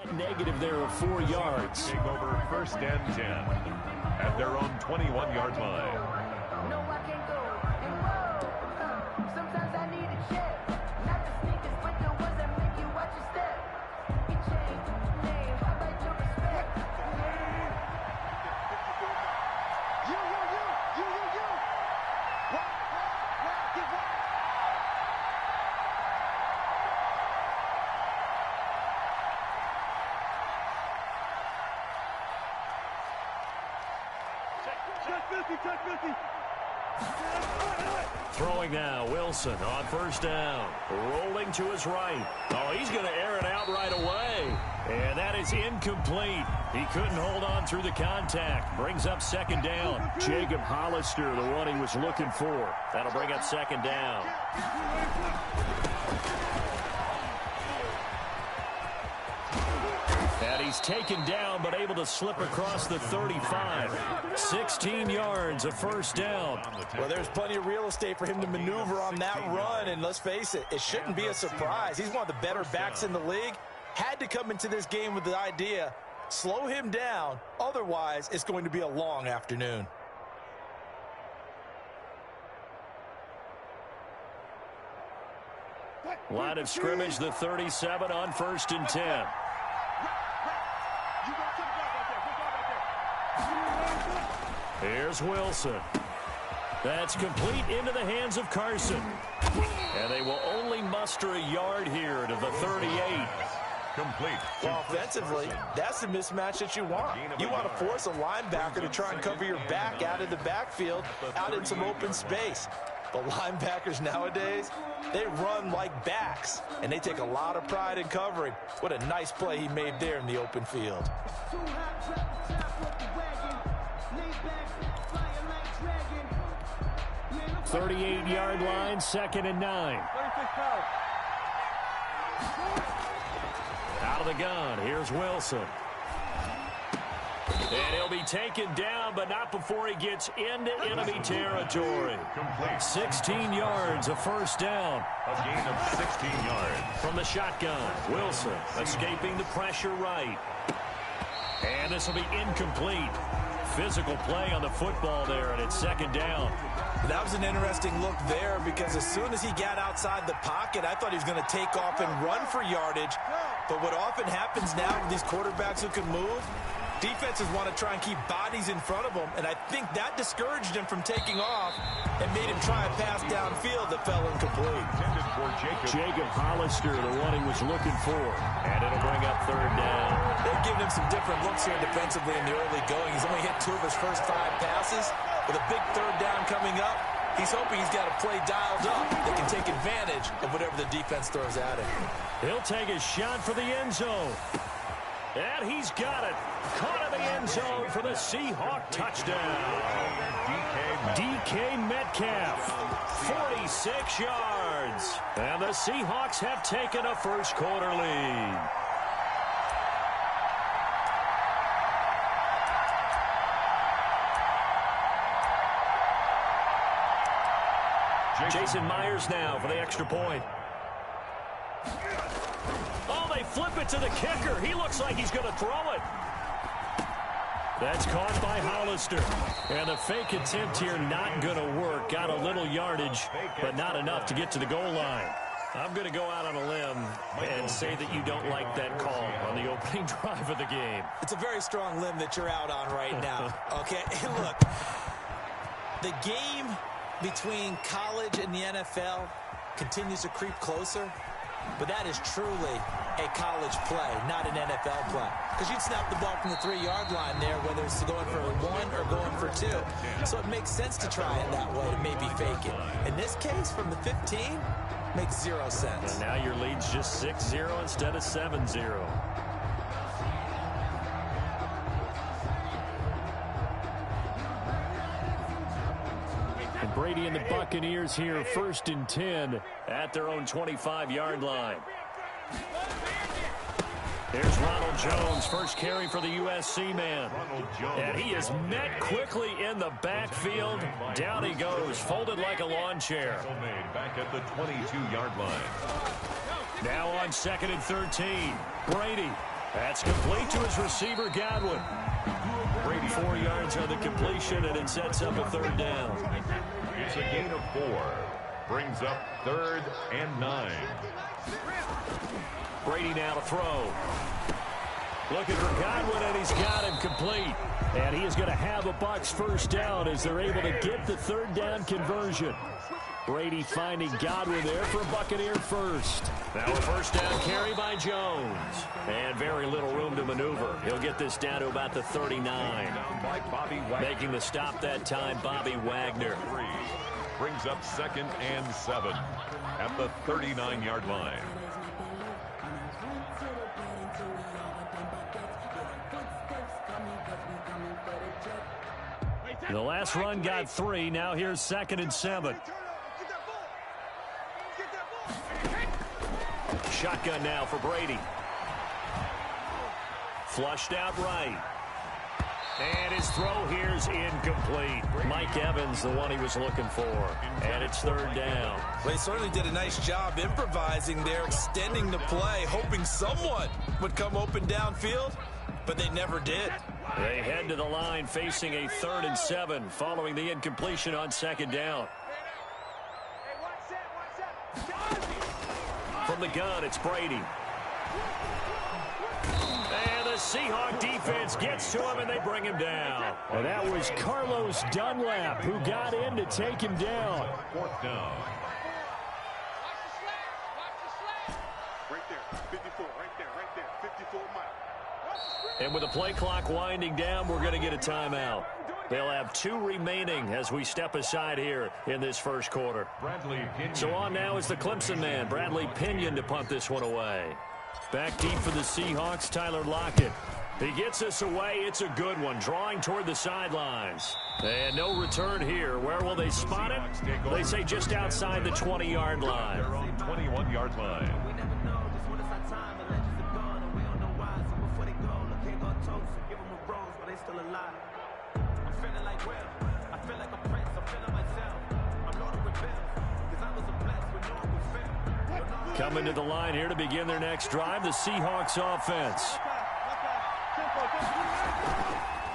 Net negative there of 4 yards. Take over 1st and 10 at their own 21-yard line. No, I can't go and roll. Sometimes I need a check. Not the sneakers, but the ones that make you watch your step. Get changed, name, I like your respect. You. Rock, get rock. Check 50. Throwing now, Wilson on 1st down. Rolling to his right. Oh, he's going to air it out right away. And that is incomplete. He couldn't hold on through the contact. Brings up 2nd down. Jacob Hollister, the one he was looking for. That'll bring up 2nd down. And he's taken down, but able to slip across the 35. 16 yards, a 1st down. Well, there's plenty of real estate for him to maneuver on that run, and let's face it, it shouldn't be a surprise. He's one of the better backs in the league. Had to come into this game with the idea, slow him down, otherwise it's going to be a long afternoon. Line of scrimmage, the 37 on 1st and 10. Here's Wilson. That's complete into the hands of Carson. And they will only muster a yard here to the 38. Complete. Well, offensively, that's the mismatch that you want. You want to force a linebacker to try and cover your back out of the backfield, out in some open space. The linebackers nowadays, they run like backs, and they take a lot of pride in covering. What a nice play he made there in the open field. 38-yard line, 2nd and 9. Out of the gun, here's Wilson. And he'll be taken down, but not before he gets into enemy territory. 16 yards, a 1st down. A gain of 16 yards. From the shotgun, Wilson escaping the pressure right. And this will be incomplete. Physical play on the football there, and it's 2nd down. That was an interesting look there because as soon as he got outside the pocket, I thought he was going to take off and run for yardage. But what often happens now with these quarterbacks who can move, defenses want to try and keep bodies in front of them, and I think that discouraged him from taking off and made him try a pass downfield that fell incomplete. Jacob Hollister, the one he was looking for, and it'll bring up 3rd down. They've given him some different looks here defensively in the early going. He's only hit 2 of his first 5 passes. With a big 3rd down coming up, he's hoping he's got a play dialed up that can take advantage of whatever the defense throws at him. He'll take a shot for the end zone. And he's got it. Caught in the end zone for the Seahawk touchdown. DK Metcalf, 46 yards. And the Seahawks have taken a first-quarter lead. Jason Myers now for the extra point. Oh, they flip it to the kicker. He looks like he's going to throw it. That's caught by Hollister. And the fake attempt here not going to work. Got a little yardage, but not enough to get to the goal line. I'm going to go out on a limb and say that you don't like that call on the opening drive of the game. It's a very strong limb that you're out on right now. Okay, look, the game between college and the NFL continues to creep closer, but that is truly a college play, not an NFL play. Because you'd snap the ball from the 3-yard line there, whether it's going for 1 or going for 2. So it makes sense to try it that way to maybe fake it. In this case, from the 15, makes 0 sense. And now your lead's just 6-0 instead of 7-0. And Brady and the Buccaneers here, 1st and 10 at their own 25-yard line. Here's Ronald Jones, first carry for the USC man. And he is met quickly in the backfield. Down he goes, folded like a lawn chair. Back at the 22-yard line. Now on 2nd and 13. Brady That's complete to his receiver, Godwin. 4 yards on the completion, and it sets up a 3rd down. It's a gain of 4. Brings up 3rd and 9. Brady now to throw. Looking for Godwin, and he's got him complete. And he is going to have a Bucs 1st down as they're able to get the 3rd down conversion. Brady finding Godwin there for a Buccaneer 1st. Now a 1st down carry by Jones. And very little room to maneuver. He'll get this down to about the 39. Making the stop that time, Bobby Wagner. Brings up 2nd and 7 at the 39-yard line. The last run got 3. Now here's 2nd and 7. Shotgun now for Brady. Flushed out right. And his throw here's incomplete. Mike Evans, the one he was looking for. And it's 3rd down. Well, he certainly did a nice job improvising there, extending the play, hoping someone would come open downfield, but they never did. They head to the line facing a 3rd and 7 following the incompletion on 2nd down. From the gun, it's Brady. And the Seahawk defense gets to him, and they bring him down. And that was Carlos Dunlap who got in to take him down. 4th down. Right there, 54, right there, 54 miles. And with the play clock winding down, we're going to get a timeout. They'll have 2 remaining as we step aside here in this 1st quarter. So on now is the Clemson man, Bradley Pinion, to punt this one away. Back deep for the Seahawks, Tyler Lockett. He gets us away. It's a good one, drawing toward the sidelines. And no return here. Where will they spot it? They say just outside the 20-yard line. Their own 21-yard line. Coming to the line here to begin their next drive, the Seahawks offense.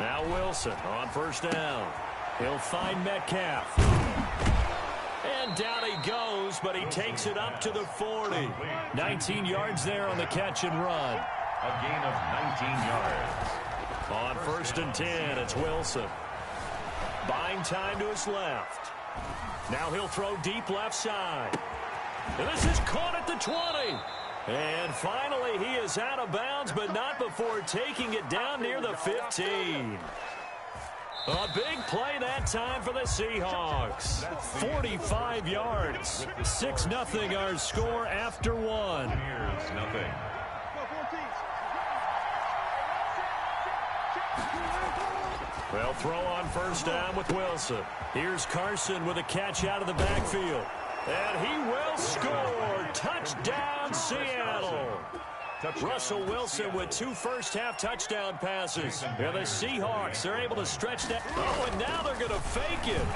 Now Wilson on 1st down. He'll find Metcalf. And down he goes, but he takes it up to the 40. 19 yards there on the catch and run. A gain of 19 yards. On 1st and 10, it's Wilson. Buying time to his left. Now he'll throw deep left side. And this is caught at the 20. And finally, he is out of bounds, but not before taking it down near the 15. A big play that time for the Seahawks. 45 yards. 6-0 our score after 1. Here's nothing. They'll throw on 1st down with Wilson. Here's Carson with a catch out of the backfield. And he will score. Touchdown, Seattle. Russell Wilson with 2 first-half touchdown passes. And the Seahawks, they're able to stretch that. Oh, and now they're going to fake it.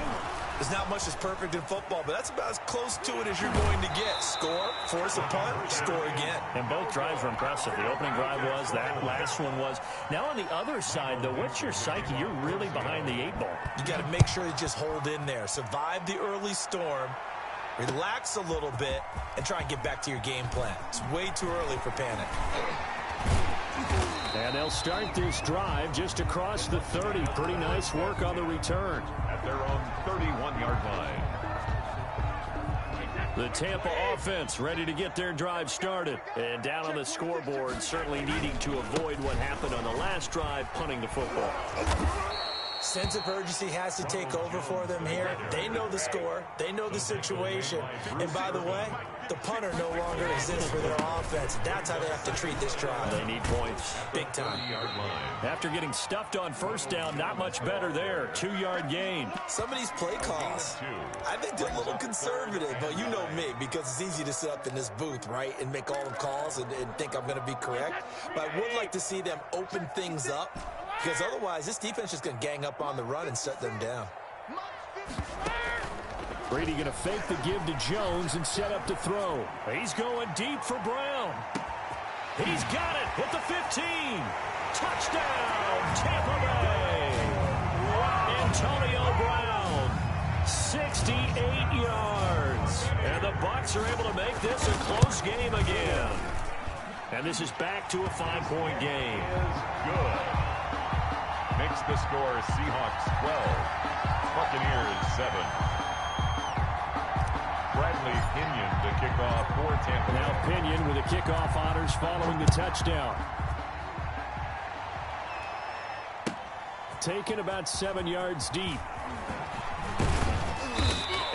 There's not much that's perfect in football, but that's about as close to it as you're going to get. Score, force a punt, score again. And both drives were impressive. The opening drive was, that last one was. Now on the other side, though, what's your psyche? You're really behind the 8 ball. You got to make sure you just hold in there. Survive the early storm. Relax a little bit and try and get back to your game plan. It's way too early for panic. And they'll start this drive just across the 30. Pretty nice work on the return. At their own 31-yard line. The Tampa offense ready to get their drive started. And down on the scoreboard, certainly needing to avoid what happened on the last drive, punting the football. Sense of urgency has to take over for them here. They know the score. They know the situation. And by the way, the punter no longer exists for their offense. That's how they have to treat this drive. They need points. Big time. After getting stuffed on 1st down, not much better there. 2-yard gain. Some of these play calls, I think they're a little conservative. But you know me, because it's easy to sit up in this booth, right, and make all the calls and think I'm going to be correct. But I would like to see them open things up. Because otherwise, this defense is going to gang up on the run and shut them down. Brady going to fake the give to Jones and set up to throw. He's going deep for Brown. He's got it at the 15. Touchdown, Tampa Bay. Antonio Brown, 68 yards. And the Bucs are able to make this a close game again. And this is back to a 5-point game. Good. Makes the score Seahawks 12, Buccaneers 7. Bradley Pinion to kick off for Tampa. Now Pinion with the kickoff honors following the touchdown. Taken about 7 yards deep.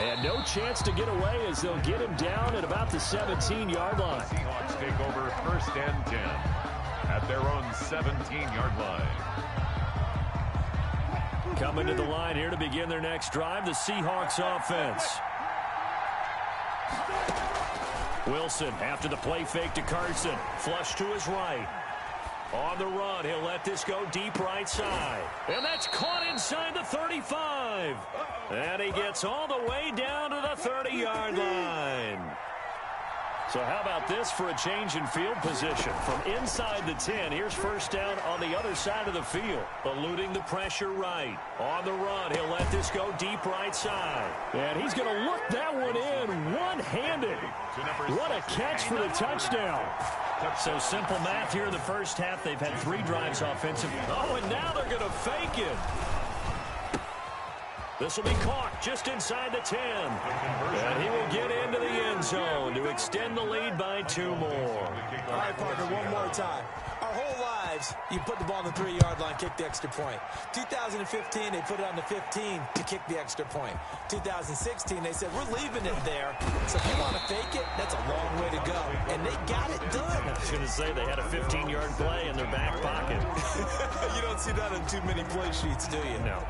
And no chance to get away as they'll get him down at about the 17-yard line. Seahawks take over 1st and 10 at their own 17-yard line. Coming to the line here to begin their next drive, the Seahawks offense. Wilson after the play fake to Carson. Flush to his right. On the run, he'll let this go deep right side. And that's caught inside the 35. And he gets all the way down to the 30-yard line. So how about this for a change in field position? From inside the 10, here's first down on the other side of the field. Eluding the pressure right. On the run, he'll let this go deep right side. And he's going to look that one in one-handed. What a catch for the touchdown. So simple math here in the first half. They've had 3 drives offensive. Oh, and now they're going to fake it. This will be caught just inside the 10. And he will get into the end zone to extend the lead by 2 more. All right, partner, one more time. Our whole lives, you put the ball on the 3-yard line, kick the extra point. 2015, they put it on the 15 to kick the extra point. 2016, they said, we're leaving it there. So if you want to fake it, that's a long way to go. And they got it done. I was going to say they had a 15-yard play in their back pocket. You don't see that on too many play sheets, do you? No.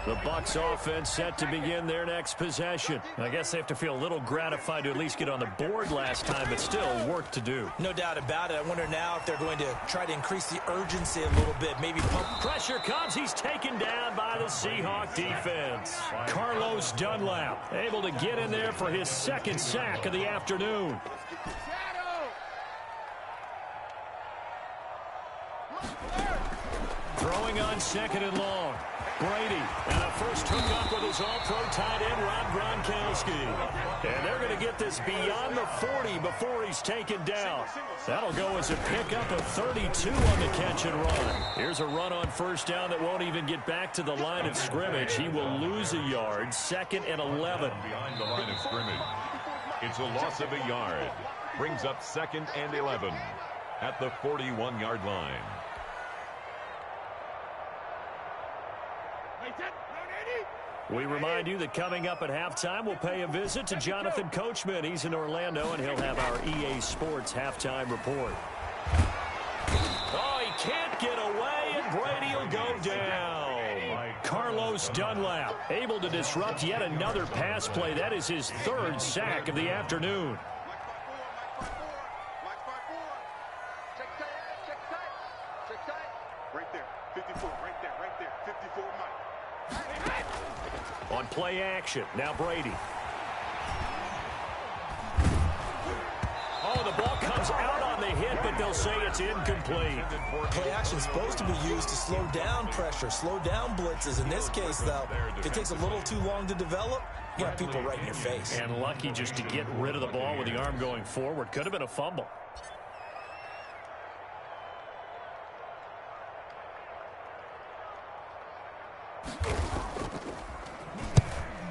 The Bucs offense set to begin their next possession. I guess they have to feel a little gratified to at least get on the board last time, but still work to do. No doubt about it. I wonder now if they're going to try to increase the urgency a little bit. Maybe pump. Pressure comes. He's taken down by the Seahawk defense. Carlos Dunlap able to get in there for his 2nd sack of the afternoon. Throwing on 2nd and long. Brady, and a first hookup with his all-pro tight end, Rob Gronkowski. And they're going to get this beyond the 40 before he's taken down. That'll go as a pickup of 32 on the catch and run. Here's a run on first down that won't even get back to the line of scrimmage. He will lose a yard, 2nd and 11. Behind the line of scrimmage. It's a loss of a yard. Brings up 2nd and 11 at the 41-yard line. We remind you that coming up at halftime, we'll pay a visit to Jonathan Coachman. He's in Orlando, and he'll have our EA Sports halftime report. Oh, he can't get away, and Brady will go down. Carlos Dunlap able to disrupt yet another pass play. That is his 3rd sack of the afternoon. Right there, 54, right there, 54, Mike. On play action, now Brady. Oh, the ball comes out on the hit, but they'll say it's incomplete. Play action is supposed to be used to slow down pressure, slow down blitzes. In this case, though, if it takes a little too long to develop, you got people right in your face. And lucky just to get rid of the ball with the arm going forward. Could have been a fumble.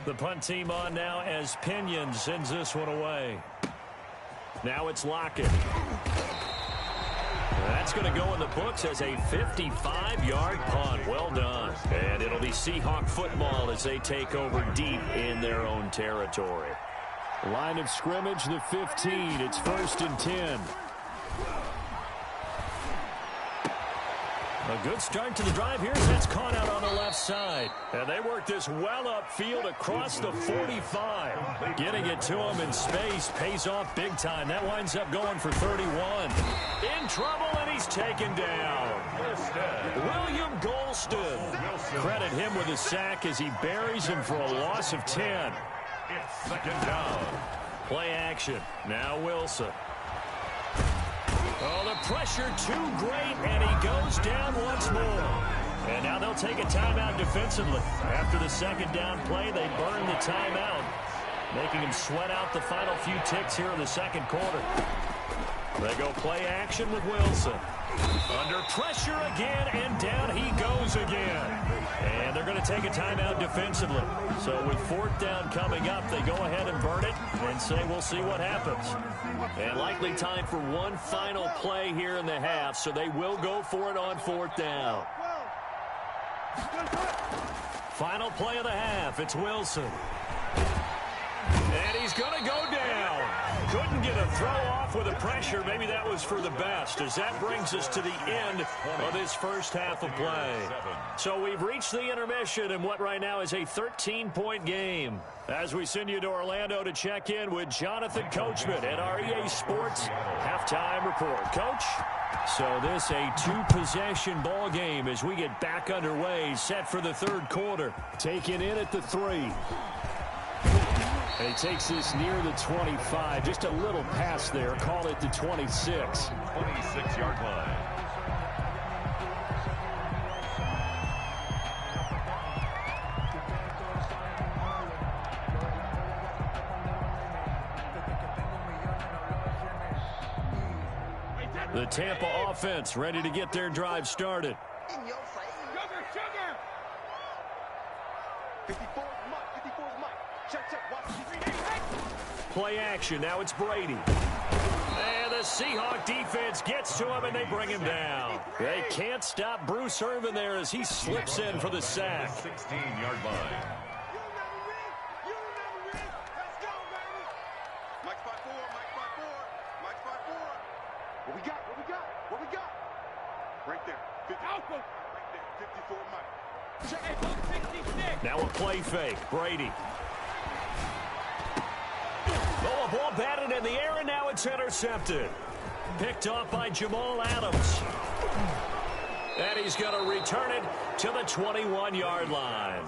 The punt team on now as Pinion sends this one away. Now it's Lockett. That's going to go in the books as a 55-yard punt. Well done. And it'll be Seahawk football as they take over deep in their own territory. Line of scrimmage, the 15. It's 1st and 10. A good start to the drive here. That's caught out on the left side. And they work this well upfield across the 45. Getting it to him in space pays off big time. That winds up going for 31. In trouble, and he's taken down. William Golston. Credit him with a sack as he buries him for a loss of 10. It's 2nd down. Play action. Now Wilson. Oh, the pressure too great, and he goes down once more. And now they'll take a timeout defensively. After the second down play, they burn the timeout, making him sweat out the final few ticks here in the second quarter. They go play action with Wilson. Under pressure again, and down he goes again. And they're going to take a timeout defensively. So with fourth down coming up, they go ahead and burn it and say we'll see what happens. And likely time for one final play here in the half, so they will go for it on fourth down. Final play of the half, it's Wilson. And he's going to go down. Couldn't get a throw off with the pressure. Maybe that was for the best, as that brings us to the end of this first half of play. So we've reached the intermission in what right now is a 13-point game. As we send you to Orlando to check in with Jonathan Coachman at our EA Sports Halftime Report. Coach? So this a two-possession ball game as we get back underway, set for the third quarter. Taken in at the 3. And he takes this near the 25. Just a little pass there. Call it the 26. 26-yard line. The Tampa offense ready to get their drive started. In your face. Sugar! 54 Mike. 54's Mike. Check. Watch the Play action. Now it's Brady. And the Seahawk defense gets to him, and they bring him down. They can't stop Bruce Irvin there as he slips in for the sack. 16-yard line. You never win. Let's go, baby. Mike 5-4. What we got? Right there. 54 Mike. Now a play fake. Brady. Oh, a ball batted in the air, and now it's intercepted. Picked off by Jamal Adams. And he's going to return it to the 21-yard line.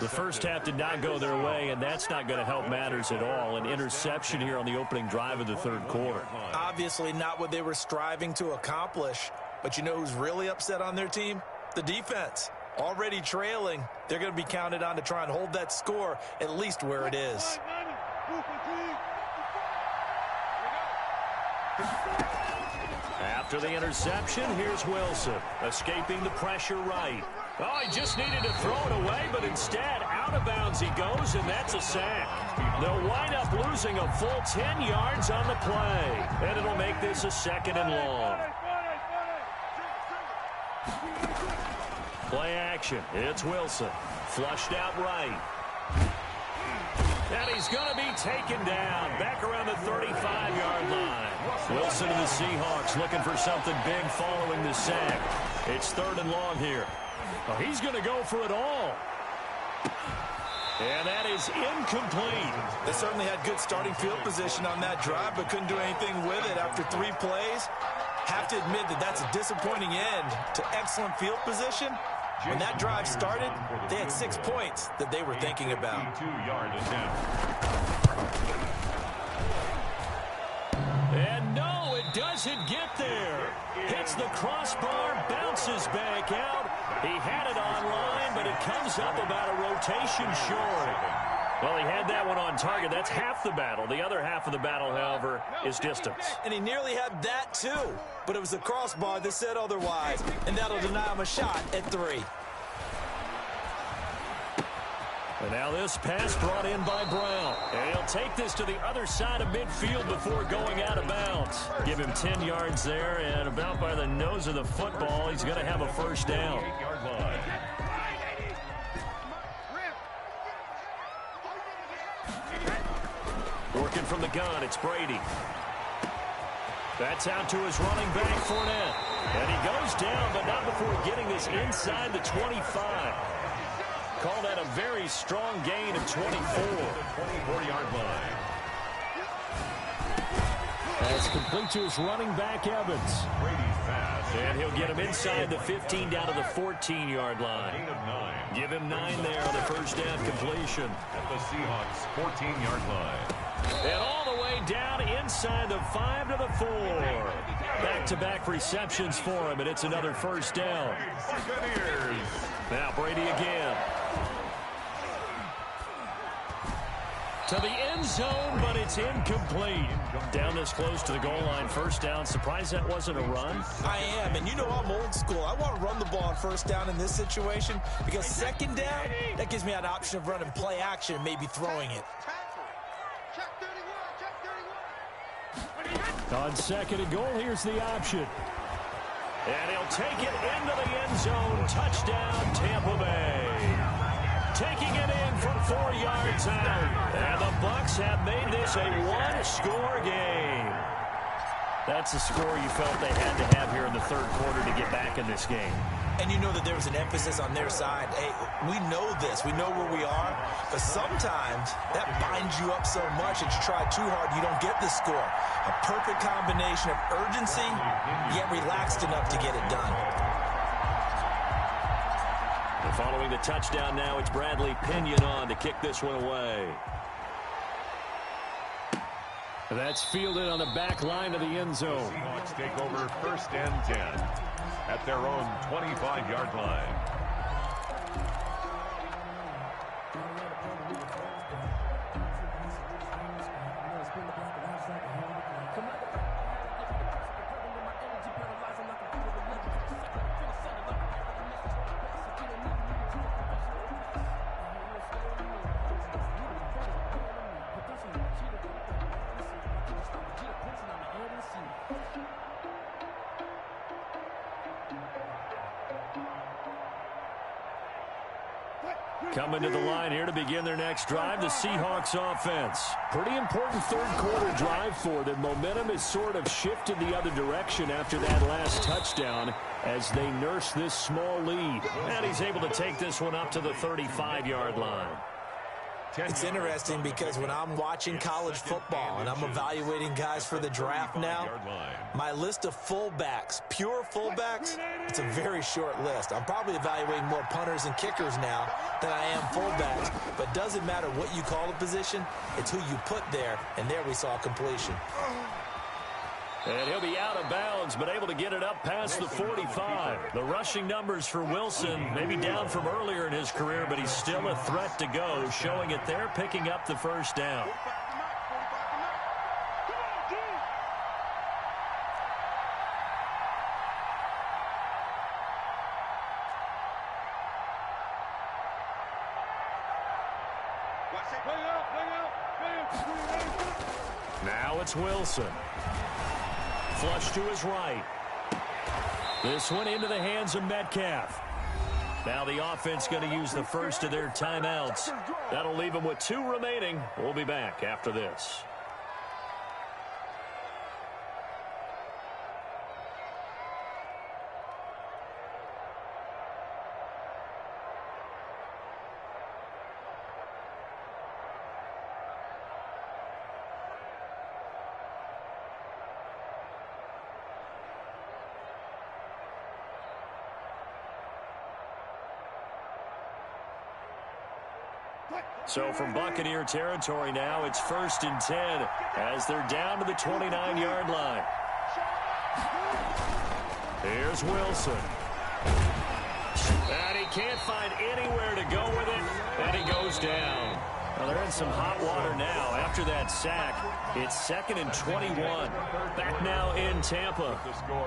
The first half did not go their way, and that's not going to help matters at all. An interception here on the opening drive of the third quarter. Obviously not what they were striving to accomplish. But you know who's really upset on their team? The defense. Already trailing, they're going to be counted on to try and hold that score at least where it is. After the interception, here's Wilson, escaping the pressure right. Oh, he just needed to throw it away, but instead, out of bounds he goes, and that's a sack. They'll wind up losing a full 10 yards on the play, and it'll make this a 2nd and long. Play action. It's Wilson. Flushed out right. And he's going to be taken down back around the 35-yard line. Wilson and the Seahawks looking for something big following the sack. It's 3rd and long here. Oh, he's going to go for it all. And that is incomplete. They certainly had good starting field position on that drive, but couldn't do anything with it after 3 plays. Have to admit that that's a disappointing end to excellent field position. When that drive started, they had 6 points that they were thinking about. 2-yard attempt. And no, it doesn't get there. Hits the crossbar, bounces back out. He had it online, but it comes up about a rotation short. Well, he had that one on target. That's half the battle. The other half of the battle, however, is distance. And he nearly had that, too. But it was the crossbar that said otherwise, and that'll deny him a shot at 3. And now this pass brought in by Brown. And he'll take this to the other side of midfield before going out of bounds. Give him 10 yards there, and about by the nose of the football, he's going to have a first down. 8-yard line. Working from the gun, it's Brady. That's out to his running back, Fournette. And he goes down, but not before getting this inside the 25. Call that a very strong gain of 24. 24-yard line. That's complete to his running back, Evans. Brady's pass. And he'll get him inside the 15 down to the 14-yard line. 8 of 9. Give him 9 there on the first down completion. At the Seahawks' 14-yard line. And all the way down inside the 5 to the 4. Back-to-back receptions for him, and it's another first down. Buccaneers. Now Brady again. To the end zone, but it's incomplete. Down this close to the goal line, first down. Surprised that wasn't a run? I am, and you know I'm old school. I want to run the ball on first down in this situation because second down, that gives me an option of running play action and maybe throwing it. Check 31, check 31. On second and goal, here's the option. And he'll take it into the end zone. Touchdown, Tampa Bay. Taking it in from 4 yards out. And the Bucs have made this a one-score game. That's the score you felt they had to have here in the third quarter to get back in this game. And you know that there was an emphasis on their side. Hey, we know this. We know where we are. But sometimes that binds you up so much that you try too hard, you don't get the score. A perfect combination of urgency, yet relaxed enough to get it done. And following the touchdown now, it's Bradley Pinion on to kick this one away. That's fielded on the back line of the end zone. Seahawks take over first and 10 at their own 25-yard line. Coming to the line here to begin their next drive, the Seahawks offense. Pretty important third quarter drive for them. Momentum has sort of shifted the other direction after that last touchdown as they nurse this small lead. And he's able to take this one up to the 35-yard line. It's interesting because when I'm watching college football and I'm evaluating guys for the draft now, my list of fullbacks, pure fullbacks, it's a very short list. I'm probably evaluating more punters and kickers now than I am fullbacks, but doesn't matter what you call a position, it's who you put there, and there we saw completion. And he'll be out of bounds, but able to get it up past the 45. The rushing numbers for Wilson, maybe down from earlier in his career, but he's still a threat to go, showing it there, picking up the first down. Now it's Wilson. Flush to his right. This one into the hands of Metcalf. Now the offense going to use the first of their timeouts. That'll leave them with 2 remaining. We'll be back after this. So from Buccaneer territory now, it's 1st and 10 as they're down to the 29-yard line. Here's Wilson. And he can't find anywhere to go with it, and he goes down. Well, they're in some hot water now after that sack. It's 2nd and 21. Back now in Tampa.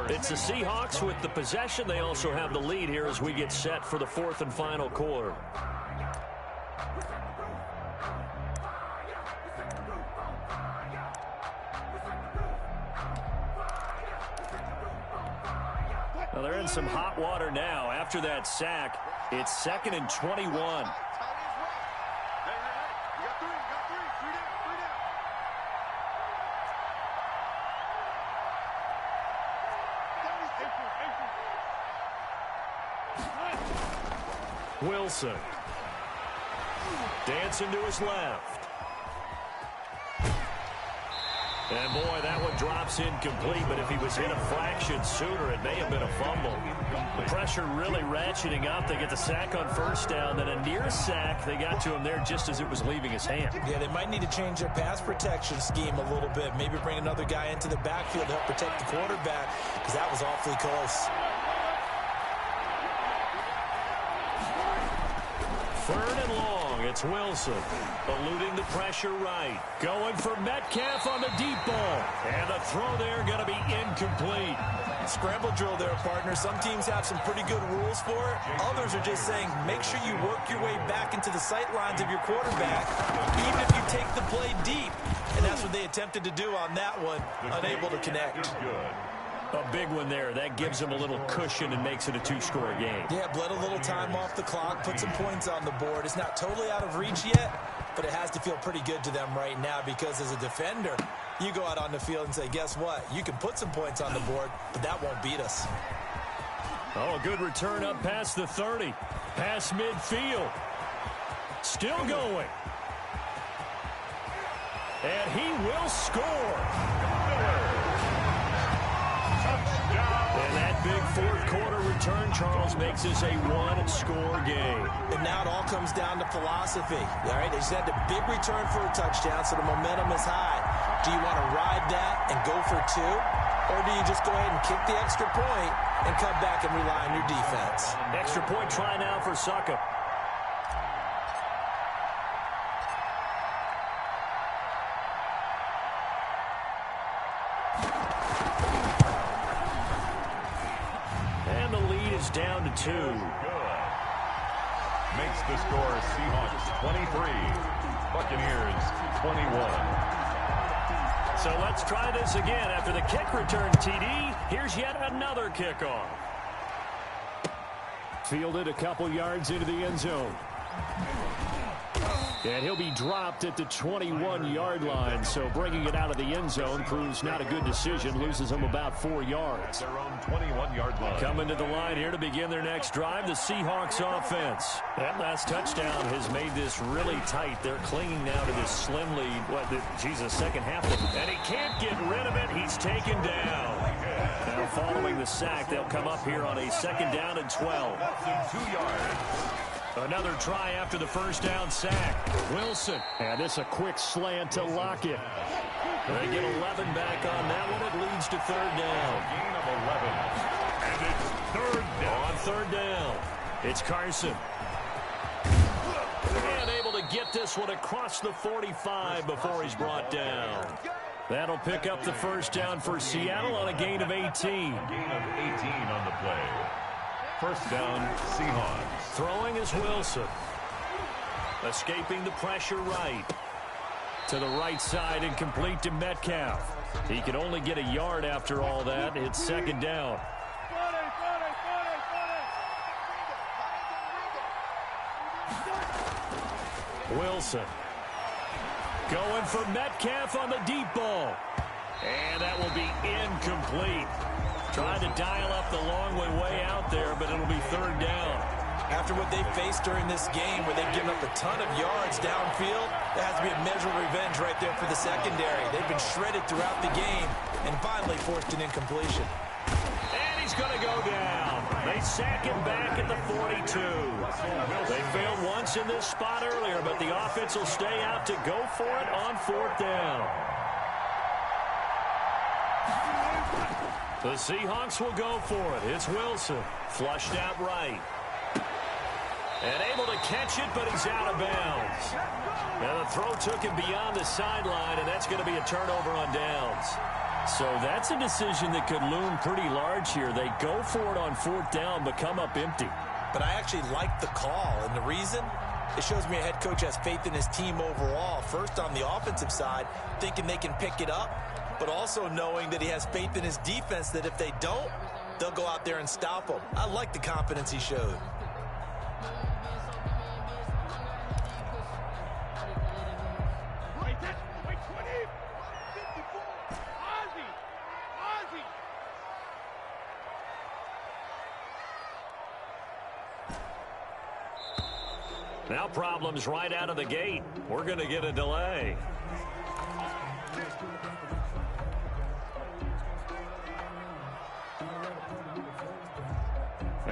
It's the Seahawks with the possession. They also have the lead here as we get set for the 4th and final quarter. Well, they're in some hot water now after that sack. It's 2nd and 21. Wilson. Dancing to his left. And, boy, that one drops incomplete, but if he was hit a fraction sooner, it may have been a fumble. The pressure really ratcheting up. They get the sack on first down, then a near sack. They got to him there just as it was leaving his hand. Yeah, they might need to change their pass protection scheme a little bit. Maybe bring another guy into the backfield to help protect the quarterback, because that was awfully close. Third and long, it's Wilson. Eluding the pressure right. Going for Metcalf on the deep ball. And the throw there going to be incomplete. Scramble drill there, partner. Some teams have some pretty good rules for it. Others are just saying, make sure you work your way back into the sight lines of your quarterback, even if you take the play deep. And that's what they attempted to do on that one, unable to connect. A big one there. That gives them a little cushion and makes it a two-score game. Yeah, bled a little time off the clock, put some points on the board. It's not totally out of reach yet, but it has to feel pretty good to them right now, because as a defender, you go out on the field and say, guess what? You can put some points on the board, but that won't beat us. Oh, a good return up past the 30. Past midfield. Still going. And he will score. And that big fourth quarter return, Charles, makes this a one-score game. And now it all comes down to philosophy. All right, they just had a big return for a touchdown, so the momentum is high. Do you want to ride that and go for two? Or do you just go ahead and kick the extra point and come back and rely on your defense? Extra point try now for Suckup. Down to 2. Good. Makes the score Seahawks 23, Buccaneers 21. So let's try this again. After the kick return, TD, here's yet another kickoff. Fielded a couple yards into the end zone. And he'll be dropped at the 21-yard line, so bringing it out of the end zone proves not a good decision. Loses him about 4 yards. Their own 21-yard line. Coming to the line here to begin their next drive, the Seahawks offense. That last touchdown has made this really tight. They're clinging now to this slim lead. Second half. And he can't get rid of it. He's taken down. Now following the sack, they'll come up here on a 2nd down and 12. That's 2 yards. Another try after the first down sack. Wilson. And this a quick slant to Lockett. They get 11 back on that one. It leads to 3rd down. Gain of 11. And it's 3rd down. On 3rd down, it's Carson. And able to get this one across the 45 before he's brought down. That'll pick up the first down for Seattle on a gain of 18. Gain of 18 on the play. First down, Seahawks. Throwing is Wilson. Escaping the pressure right. To the right side and complete to Metcalf. He can only get a yard after all that. It's 2nd down. Wilson. Going for Metcalf on the deep ball. And that will be incomplete. Trying to dial up the long way out there, but it'll be 3rd down. After what they faced during this game, where they've given up a ton of yards downfield, there has to be a measure of revenge right there for the secondary. They've been shredded throughout the game and finally forced an incompletion. And he's going to go down. They sack him back at the 42. They failed once in this spot earlier, but the offense will stay out to go for it on 4th down. The Seahawks will go for it. It's Wilson. Flushed out right. And able to catch it, but he's out of bounds. Now the throw took him beyond the sideline, and that's going to be a turnover on downs. So that's a decision that could loom pretty large here. They go for it on 4th down, but come up empty. But I actually like the call, and the reason? It shows me a head coach has faith in his team overall. First on the offensive side, thinking they can pick it up, but also knowing that he has faith in his defense that if they don't, they'll go out there and stop them. I like the confidence he showed. Now problems right out of the gate. We're going to get a delay.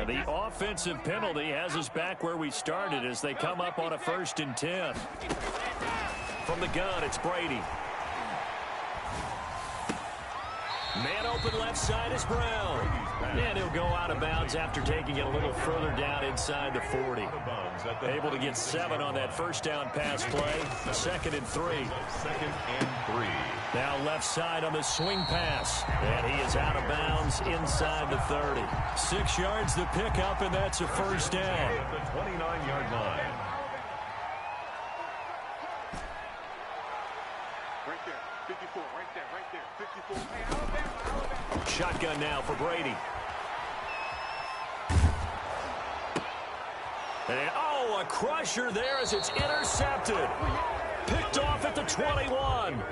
The offensive penalty has us back where we started as they come up on a 1st and 10. From the gun, it's Brady. Man open left side is Brown. And he'll go out of bounds after taking it a little further down inside the 40. Able to get 7 on that first down pass play. 2nd and 3. 2nd and 3. Now left side on the swing pass. And he is out of bounds inside the 30. 6 yards the pickup, and that's a first down. At the 29-yard line. Right there. 54. Right there. Right there. 54. Hey, Alabama. Shotgun now for Brady. And, oh, a crusher there as it's intercepted. Picked off at the 21.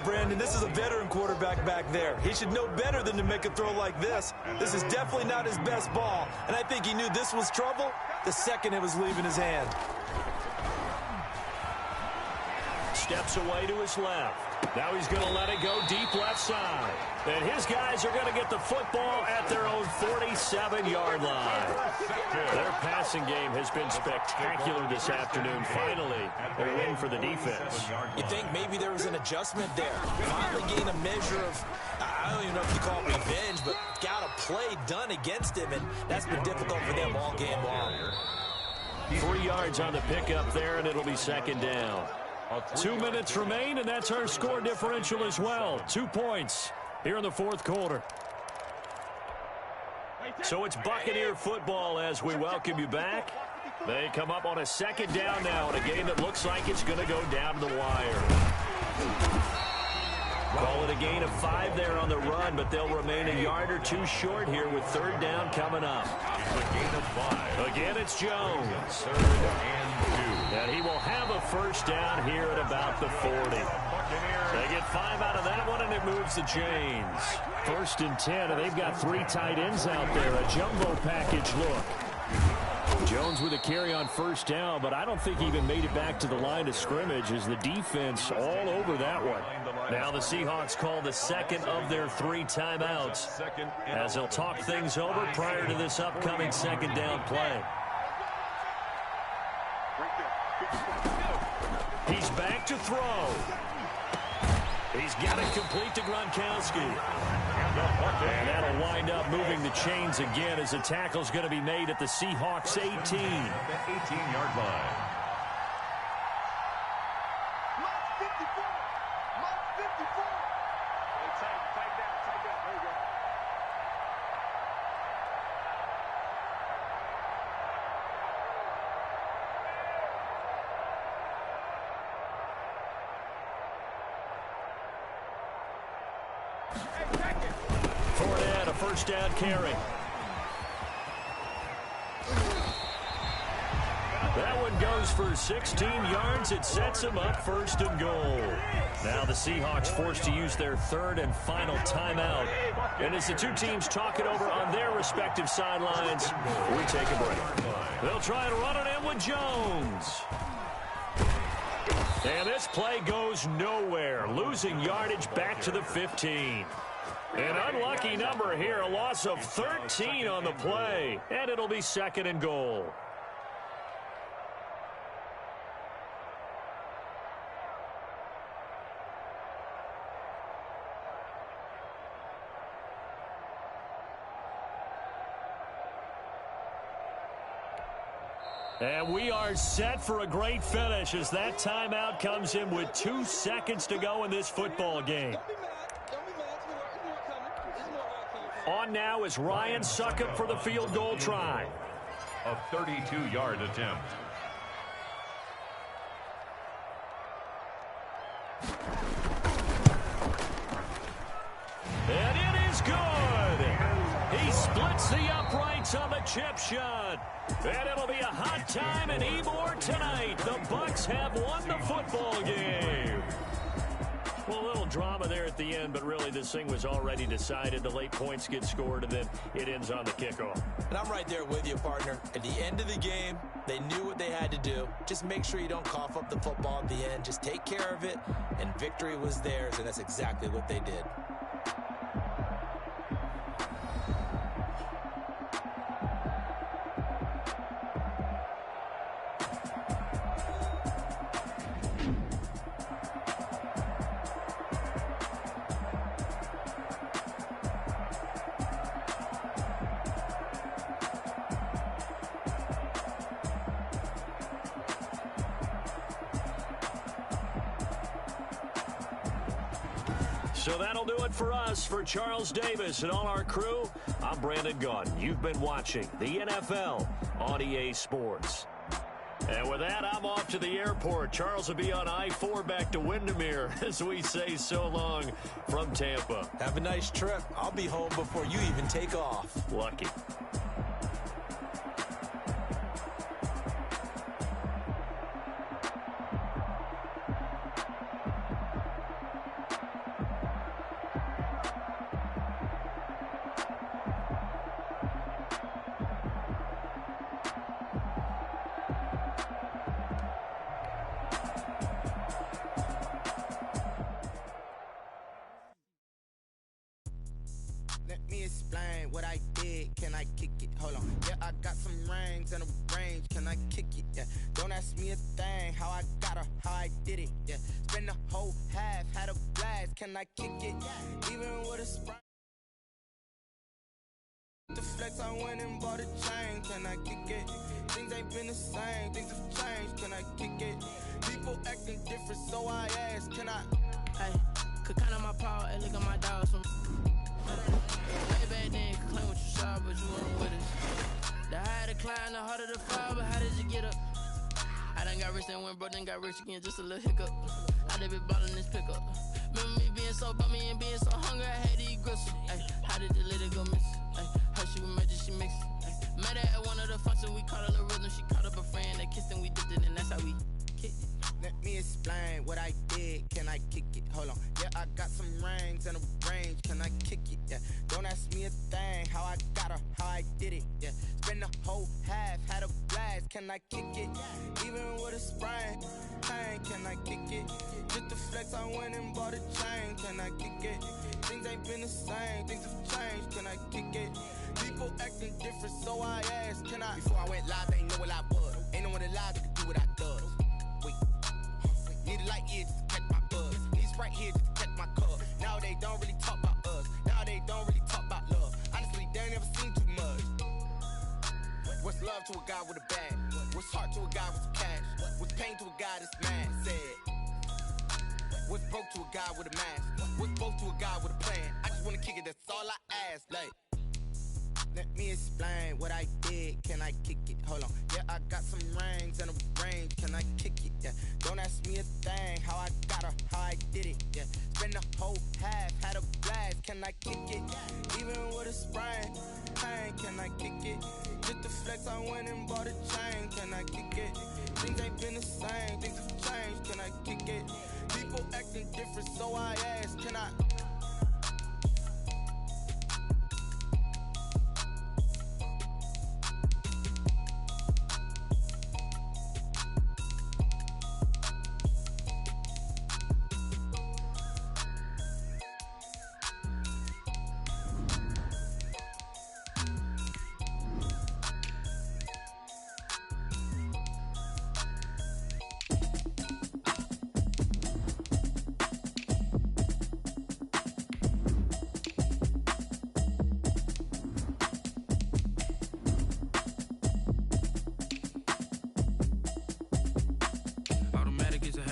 Brandon, this is a veteran quarterback back there. He should know better than to make a throw like this. This is definitely not his best ball, and I think he knew this was trouble the second it was leaving his hand. Steps away to his left. Now he's going to let it go deep left side. And his guys are going to get the football at their own 47-yard line. Their passing game has been spectacular this afternoon. Finally, a win for the defense. You think maybe there was an adjustment there. Finally gained a measure of, I don't even know if you call it revenge, but got a play done against him, and that's been difficult for them all game long. 3 yards on the pickup there, and it'll be 2nd down. 2 minutes remain, and that's our score differential as well. 2 points here in the 4th quarter. So it's Buccaneer football as we welcome you back. They come up on a 2nd down now in a game that looks like it's going to go down to the wire. Call it a gain of 5 there on the run, but they'll remain a yard or 2 short here with 3rd down coming up. A gain of 5. Again, it's Jones. 3rd and 2. And he will have a first down here at about the 40. They get 5 out of that one, and it moves the chains. 1st and 10, and they've got 3 tight ends out there. A jumbo package look. Jones with a carry on 1st down, but I don't think he even made it back to the line of scrimmage as the defense all over that one. Now the Seahawks call the 2nd of their 3 timeouts as they'll talk things over prior to this upcoming 2nd down play. He's back to throw. He's got it complete to Gronkowski. And that'll wind up moving the chains again as the tackle's going to be made at the Seahawks 18. The 18-yard line. Fournette, a first down carry. That one goes for 16 yards. It sets him up 1st and goal. Now the Seahawks forced to use their 3rd and final timeout. And as the 2 teams talk it over on their respective sidelines, we take a break. They'll try and run it in with Jones. And this play goes nowhere, losing yardage back to the 15. An unlucky number here, a loss of 13 on the play, and it'll be 2nd and goal. And we are set for a great finish as that timeout comes in with 2 seconds to go in this football game. On now is Ryan Succop for the field goal try. A 32-yard attempt. And it is good. He splits the uprights on the chip shot. And it'll be a hot time in Ybor tonight. The Bucs have won the football game. Well, a little drama there at the end, but really this thing was already decided. The late points get scored, and then it ends on the kickoff. And I'm right there with you, partner. At the end of the game, they knew what they had to do. Just make sure you don't cough up the football at the end. Just take care of it, and victory was theirs, and that's exactly what they did. So that'll do it for us. For Charles Davis and all our crew, I'm Brandon Gaudin. You've been watching the NFL on EA Sports. And with that, I'm off to the airport. Charles will be on I-4 back to Windermere as we say so long from Tampa. Have a nice trip. I'll be home before you even take off. Lucky. Let me explain what I did. Can I kick it? Hold on. Yeah, I got some rings and a range. Can I kick it? Yeah. Don't ask me a thing. How I got her, how I did it. Yeah. Spend the whole half, had a blast. Can I kick it? Even with a sprite. The flex, I went and bought a chain. Can I kick it? Things ain't been the same. Things have changed. Can I kick it? People acting different, so I ask. Can I? Hey, could count on my power and look at my dogs from. Way back then, could claim what you saw, but you weren't with us. The higher the climb, the harder the fall, but how did you get up? I done got rich and went broke, then got rich again, just a little hiccup. I done been ballin' this pickup. Remember me being so bummy and being so hungry, I had to eat gristle. Ay, how did the lady go miss? Ay, her she was magic, she mixed. Met her at one of the functions, we caught a little rhythm. She caught up a friend, they kissed and we dipped it, and that's how we kicked it. Let me explain what I did. Can I kick it? Hold on. Yeah, I got some rings and a range. Can I kick it? Yeah. Don't ask me a thing. How I got her, how I did it. Yeah. Spend the whole half, had a blast. Can I kick it? Even with a sprain. Pain, can I kick it? Just the flex, I went and bought a chain. Can I kick it? Things ain't been the same. Things have changed. Can I kick it? People acting different, so I asked. Can I? Before I went live, they ain't know what I was. Ain't no one alive that could do what I does. Wait. Need a light here just to catch my buzz. Need Sprite here just to catch my cup. Now they don't really talk about us. Now they don't really talk about love. Honestly, they ain't never seen too much. What's love to a guy with a bag? What's heart to a guy with some cash? What's pain to a guy that's mad? Said. What's broke to a guy with a mask? What's broke to a guy with a plan? I just wanna kick it, that's all I ask. Like, let me explain what I did. Can I kick it? Hold on. Yeah, I got some rings and a range. Can I kick it? Yeah. Don't ask me a thing. How I got her, how I did it. Yeah. Spend the whole half, had a blast. Can I kick it? Even with a sprain. Pain, can I kick it? Just the flex, I went and bought a chain. Can I kick it? Things ain't been the same. Things have changed. Can I kick it? People acting different, so I ask. Can I?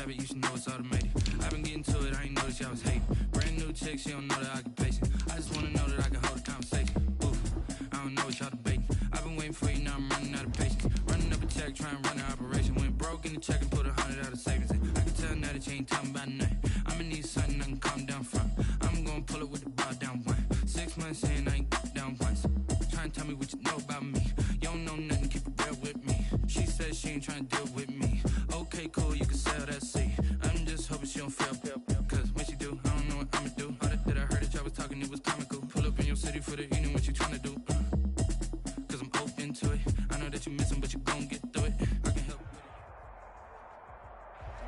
You should know it's automated. I've been getting to it, I ain't noticed y'all was hating. Brand new chick, she don't know the occupation. I just wanna know that I can hold a conversation. Oof, I don't know what y'all debating. I've been waiting for you, now I'm running out of patience. Running up a check, trying to run an operation. Went broke in the check and put 100 out of savings in. I can tell now that you ain't talking about nothing. I'ma need something I can calm down from. I'm gonna pull it with the bar down one. 6 months in, I ain't down once. Try and tell me what you know about me. You don't know nothing, keep it real with me. She said she ain't trying to deal with me. Okay, cool, you can sell that seed. I'm just hoping she don't fail. Cause when she do, I don't know what I'ma do. All that I heard that y'all was talking, it was comical. Pull up in your city for the evening, what you tryna do? Cause I'm open to it. I know that you miss him, but you gon' get through it. I can help.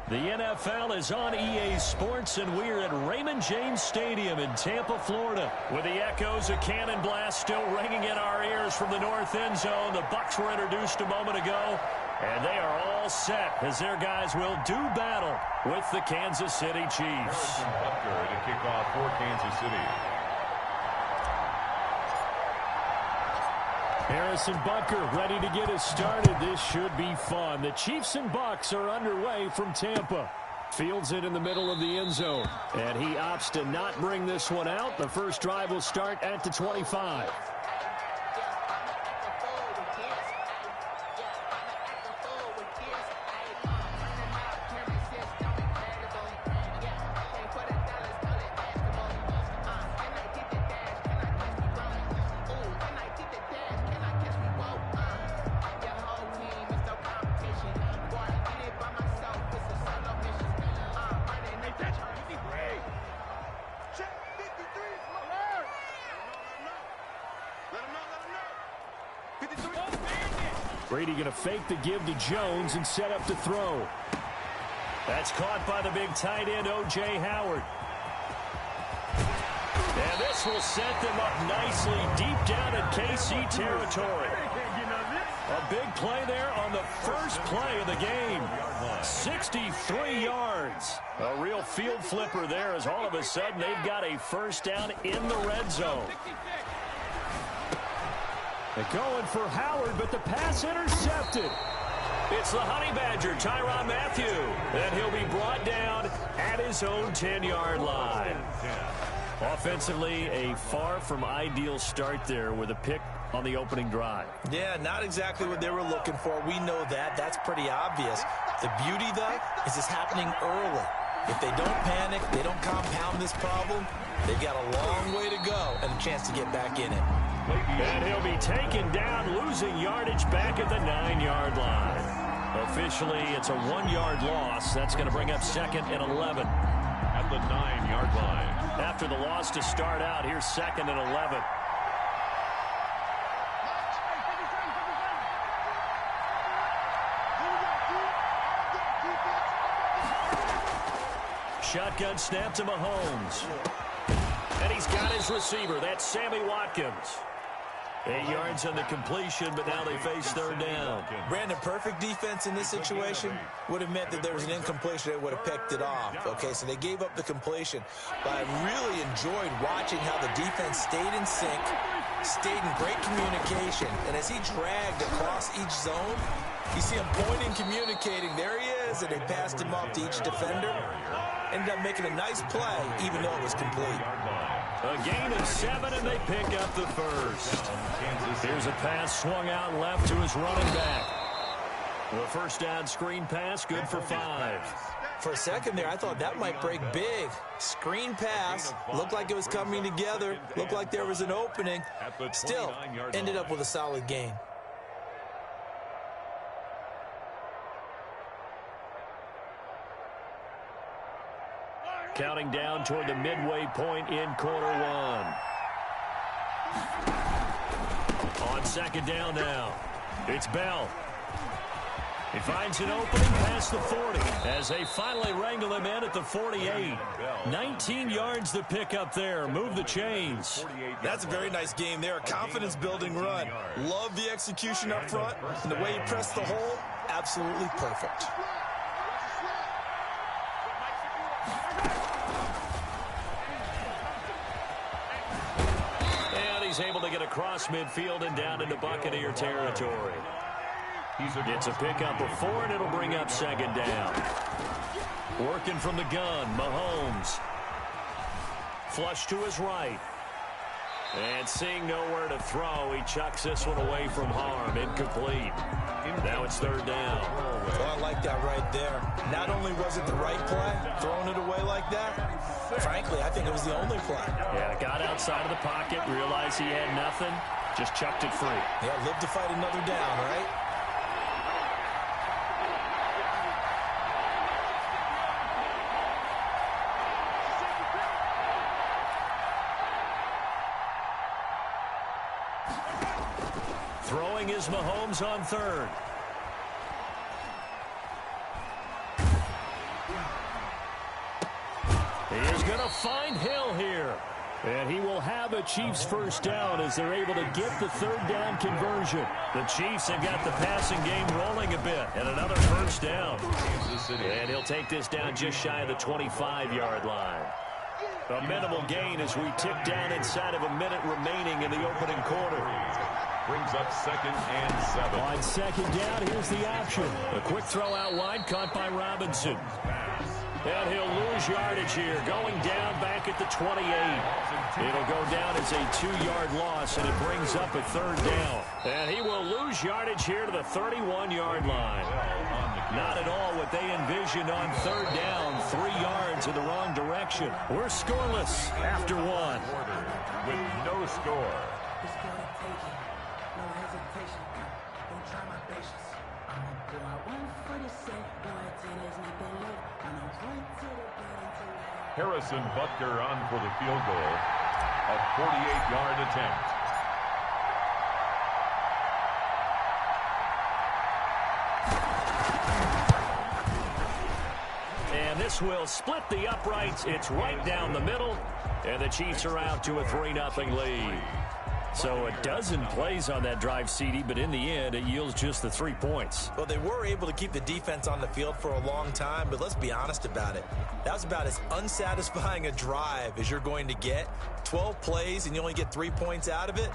The NFL is on EA Sports, and we're at Raymond James Stadium in Tampa, Florida. With the echoes of Cannon Blast still ringing in our ears from the north end zone. The Bucs were introduced a moment ago, and they are all set as their guys will do battle with the Kansas City Chiefs. Harrison Butker to kick off for Kansas City. Harrison Butker ready to get us started. This should be fun. The Chiefs and Bucs are underway from Tampa. Fields it in the middle of the end zone. And he opts to not bring this one out. The first drive will start at the 25. Brady going to fake the give to Jones and set up to throw. That's caught by the big tight end, O.J. Howard. And this will set them up nicely deep down in KC territory. A big play there on the first play of the game. 63 yards. A real field flipper there as all of a sudden they've got a first down in the red zone. They're going for Howard, but the pass intercepted. It's the Honey Badger, Tyrann Mathieu, and he'll be brought down at his own 10-yard line. Offensively, a far from ideal start there with a pick on the opening drive. Yeah, not exactly what they were looking for. We know that. That's pretty obvious. The beauty, though, is it's happening early. If they don't panic, they don't compound this problem, they've got a long way to go and a chance to get back in it. And he'll be taken down, losing yardage back at the 9-yard line. Officially, it's a 1-yard loss. That's going to bring up second and 11. At the 9-yard line. After the loss to start out, here's second and 11. Shotgun snap to Mahomes. And he's got his receiver. That's Sammy Watkins. 8 yards on the completion, but now they face third down. Brandon, perfect defense in this situation would have meant that there was an incompletion. They would have picked it off. Okay, so they gave up the completion. But I really enjoyed watching how the defense stayed in sync, stayed in great communication. And as he dragged across each zone, you see him pointing, communicating. There he is, and they passed him off to each defender. Ended up making a nice play, even though it was complete. A gain of 7, and they pick up the first. Here's a pass swung out left to his running back. The first down screen pass, good for 5. For a second there, I thought that might break big. Screen pass, looked like it was coming together, looked like there was an opening. Still, ended up with a solid gain. Counting down toward the midway point in quarter one. On second down now, it's Bell. He finds an opening past the 40 as they finally wrangle him in at the 48. 19 yards to pick up there. Move the chains. That's a very nice game there. A confidence-building run. Love the execution up front. And the way he pressed the hole, absolutely perfect. He's able to get across midfield and down into Buccaneer territory. Gets a pickup of 4, and it'll bring up second down. Working from the gun, Mahomes. Flush to his right. And seeing nowhere to throw, he chucks this one away from harm. Incomplete. Now it's third down. Oh, I like that right there. Not only was it the right play, throwing it away like that, frankly, I think it was the only play. Yeah, got outside of the pocket, realized he had nothing, just chucked it free. Yeah, live to fight another down, right? Throwing is Mahomes on third. He is going to find Hill here. And he will have a Chiefs first down as they're able to get the third down conversion. The Chiefs have got the passing game rolling a bit. And another first down. And he'll take this down just shy of the 25-yard line. A minimal gain as we tick down inside of a minute remaining in the opening quarter. Brings up second and 7. On second down, here's the option. A quick throw out wide, caught by Robinson. And he'll lose yardage here, going down back at the 28. It'll go down as a 2-yard loss, and it brings up a 3rd down. And he will lose yardage here to the 31-yard line. Not at all what they envisioned on 3rd down. 3 yards in the wrong direction. We're scoreless after 1. With no score. Harrison Butker on for the field goal. A 48-yard attempt. And this will split the uprights. It's right down the middle. And the Chiefs are out to a 3-0 lead. So a dozen plays on that drive, CD, but in the end, it yields just the 3 points. Well, they were able to keep the defense on the field for a long time, but let's be honest about it. That was about as unsatisfying a drive as you're going to get. 12 plays, and you only get 3 points out of it.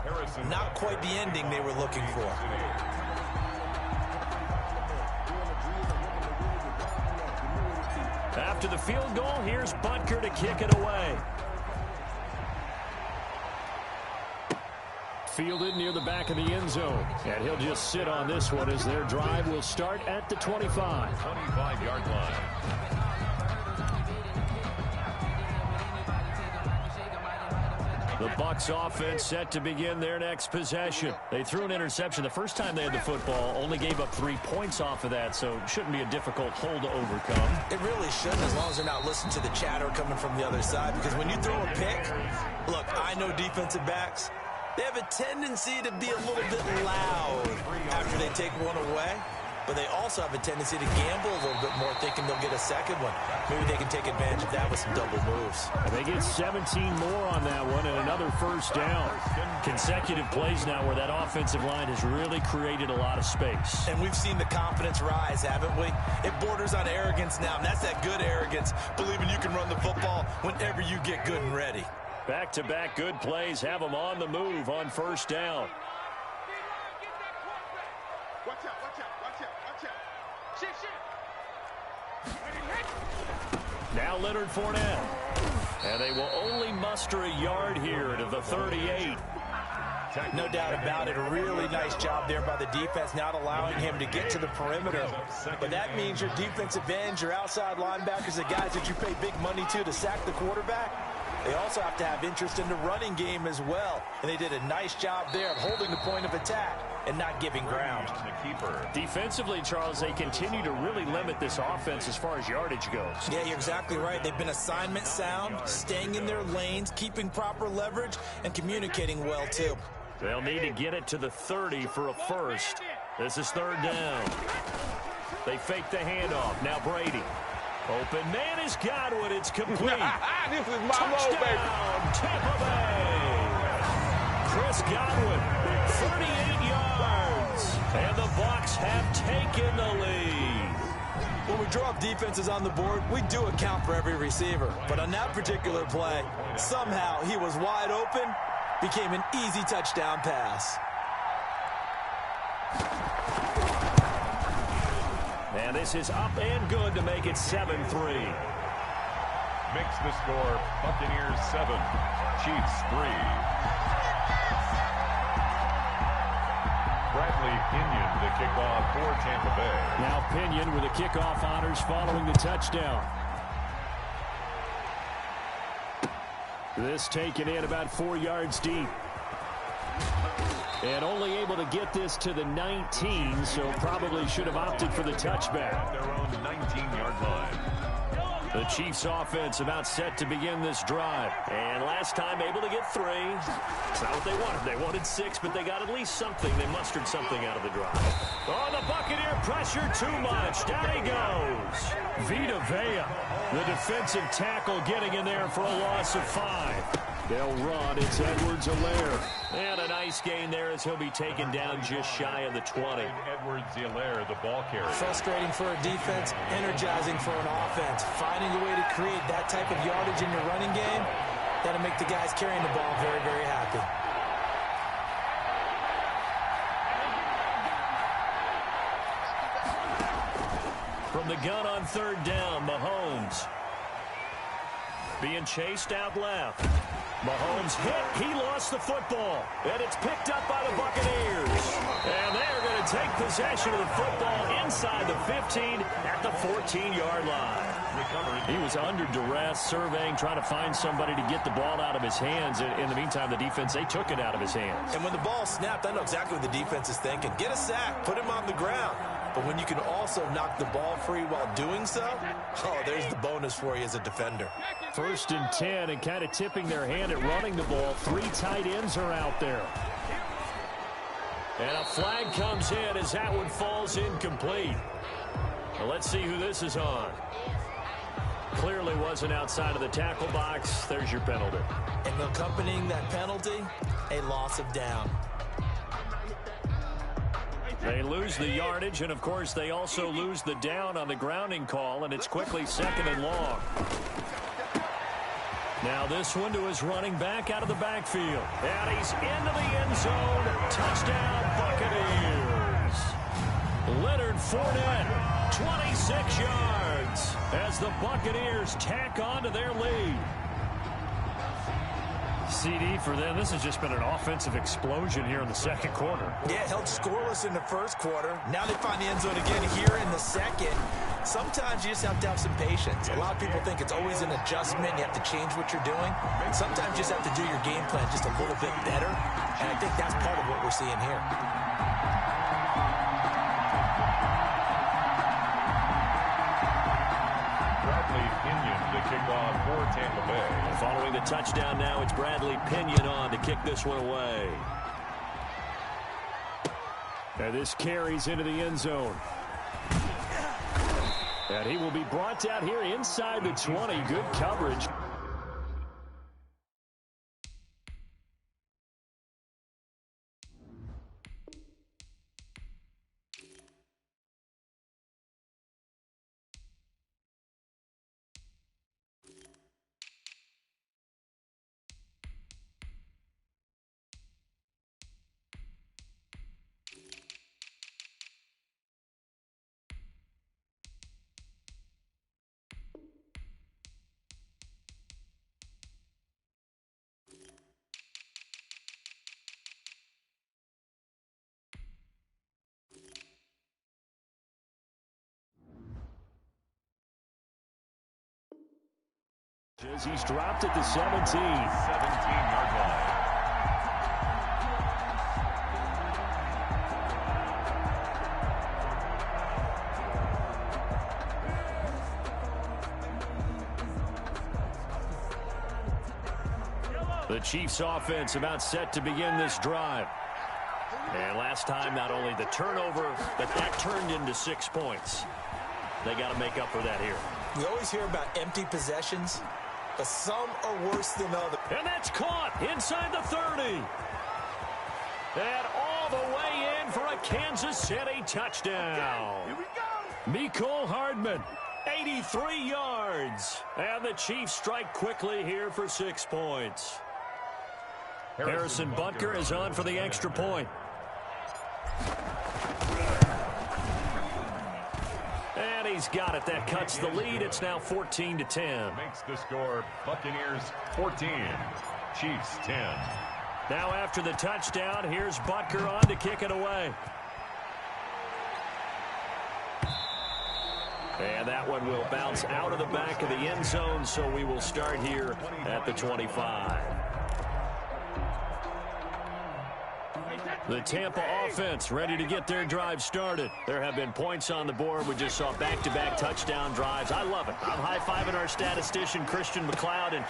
Not quite the ending they were looking for. After the field goal, here's Butker to kick it away. Fielded near the back of the end zone. And he'll just sit on this one as their drive will start at the 25. 25-yard line. The Bucs offense set to begin their next possession. They threw an interception the first time they had the football, only gave up 3 points off of that, so it shouldn't be a difficult hole to overcome. It really shouldn't, as long as they're not listening to the chatter coming from the other side, because when you throw a pick, look, I know defensive backs, they have a tendency to be a little bit loud after they take one away, but they also have a tendency to gamble a little bit more, thinking they'll get a second one. Maybe they can take advantage of that with some double moves. And they get 17 more on that one and another first down. Consecutive plays now where that offensive line has really created a lot of space. And we've seen the confidence rise, haven't we? It borders on arrogance now, and that's that good arrogance, believing you can run the football whenever you get good and ready. Back-to-back good plays have them on the move on first down. Watch out, watch out, watch out, watch out. Shit, shit. Now Leonard Fournette. And they will only muster a yard here to the 38. No doubt about it. A really nice job there by the defense, not allowing him to get to the perimeter. But that means your defensive ends, your outside linebackers, the guys that you pay big money to sack the quarterback, they also have to have interest in the running game as well. And they did a nice job there of holding the point of attack and not giving ground. Defensively, Charles, they continue to really limit this offense as far as yardage goes. Yeah, you're exactly right. They've been assignment sound, staying in their lanes, keeping proper leverage, and communicating well, too. They'll need to get it to the 30 for a first. This is 3rd down. They fake the handoff. Now Brady. Open man is Godwin. It's complete. This is my Touchdown, Tampa Bay. Chris Godwin, 38 yards. And the Bucs have taken the lead. When we draw up defenses on the board, we do account for every receiver. But on that particular play, somehow he was wide open, became an easy touchdown pass. And this is up and good to make it 7-3. Makes the score Buccaneers 7, Chiefs 3. Bradley Pinion the kickoff for Tampa Bay. Now Pinion with the kickoff honors following the touchdown. This taken in about 4 yards deep. And only able to get this to the 19, so probably should have opted for the touchback. Their own 19-yard line. The Chiefs offense about set to begin this drive. And last time able to get 3. It's not what they wanted. They wanted 6, but they got at least something. They mustered something out of the drive. Oh, the Buccaneer pressure too much. Down he goes. Vita Vea, the defensive tackle, getting in there for a loss of 5. They'll run. It's Edwards-Helaire. And a nice gain there as he'll be taken down just shy of the 20. Edwards-Helaire, the ball carrier. Frustrating for a defense, energizing for an offense. Finding a way to create that type of yardage in your running game, that'll make the guys carrying the ball very, very happy. From the gun on third down, Mahomes. Being chased out left. Mahomes hit. He lost the football. And it's picked up by the Buccaneers. And they're going to take possession of the football inside the 15 at the 14-yard line. He was under duress, surveying, trying to find somebody to get the ball out of his hands. In the meantime, the defense, they took it out of his hands. And when the ball snapped, I know exactly what the defense is thinking. Get a sack. Put him on the ground. But when you can also knock the ball free while doing so, oh, there's the bonus for you as a defender. 1st and 10, and kind of tipping their hand at running the ball. 3 tight ends are out there. And a flag comes in as that one falls incomplete. Well, let's see who this is on. Clearly wasn't outside of the tackle box. There's your penalty. And accompanying that penalty, a loss of down. They lose the yardage, and, of course, they also lose the down on the grounding call, and it's quickly 2nd and long. Now this one to his running back out of the backfield. And he's into the end zone. Touchdown, Buccaneers. Leonard Fournette, 26 yards, as the Buccaneers tack on to their lead. CD for them. This has just been an offensive explosion here in the second quarter. Yeah, held scoreless in the first quarter. Now they find the end zone again here in the second. Sometimes you just have to have some patience. A lot of people think it's always an adjustment. You have to change what you're doing. Sometimes you just have to do your game plan just a little bit better. And I think that's part of what we're seeing here. Kickoff for Tampa Bay. Following the touchdown now, it's Bradley Pinion on to kick this one away. And this carries into the end zone. And he will be brought down here inside the 20. Good coverage. He's dropped at the 17. 17-yard line. The Chiefs offense about set to begin this drive. And last time, not only the turnover, but that turned into 6 points. They got to make up for that here. We always hear about empty possessions, but some are worse than others. And that's caught inside the 30. And all the way in for a Kansas City touchdown. Here we go. Mecole Hardman, 83 yards. And the Chiefs strike quickly here for 6 points. Harrison Butker is on for the extra point. And he's got it. That cuts the lead. It's now 14-10. Makes the score Buccaneers 14, Chiefs 10. Now after the touchdown, here's Butker on to kick it away. And that one will bounce out of the back of the end zone, so we will start here at the 25. The Tampa offense ready to get their drive started. There have been points on the board. We just saw back-to-back touchdown drives. I love it. I'm high-fiving our statistician, Christian McLeod, and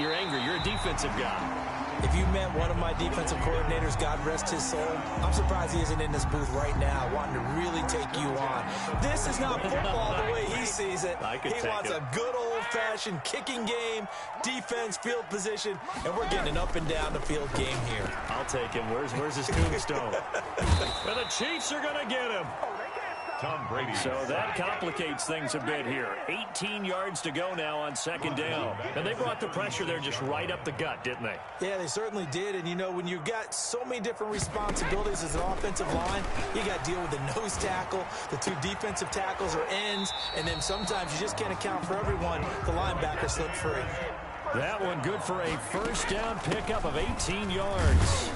you're angry. You're a defensive guy. If you met one of my defensive coordinators, God rest his soul, I'm surprised he isn't in this booth right now wanting to really take you on. This is not football the way he sees it. He wants a good old-fashioned kicking game, defense, field position, and we're getting an up-and-down-the-field game here. I'll take him. Where's his tombstone? And the Chiefs are going to get him. Tom Brady. So that complicates things a bit here. 18 yards to go now on second down. And they brought the pressure there just right up the gut, didn't they? Yeah, they certainly did. And, you know, when you've got so many different responsibilities as an offensive line, you got to deal with the nose tackle, the two defensive tackles or ends, and then sometimes you just can't account for everyone. The linebacker slipped free. That one good for a first down pickup of 18 yards.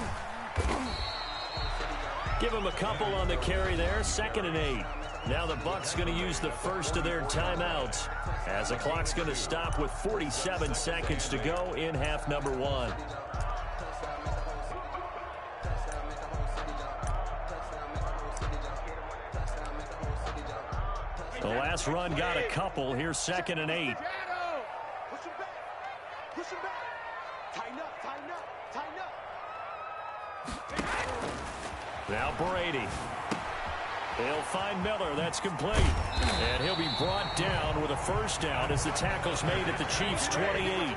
Give them a couple on the carry there, 2nd and 8. Now the Bucs going to use the first of their timeouts as the clock's going to stop with 47 seconds to go in half number 1. The last run got a couple. Here's 2nd and 8. Push him back. Tighten up, tighten up, tighten up. Now Brady. He'll find Miller. That's complete. And he'll be brought down with a first down as the tackle's made at the Chiefs' 28.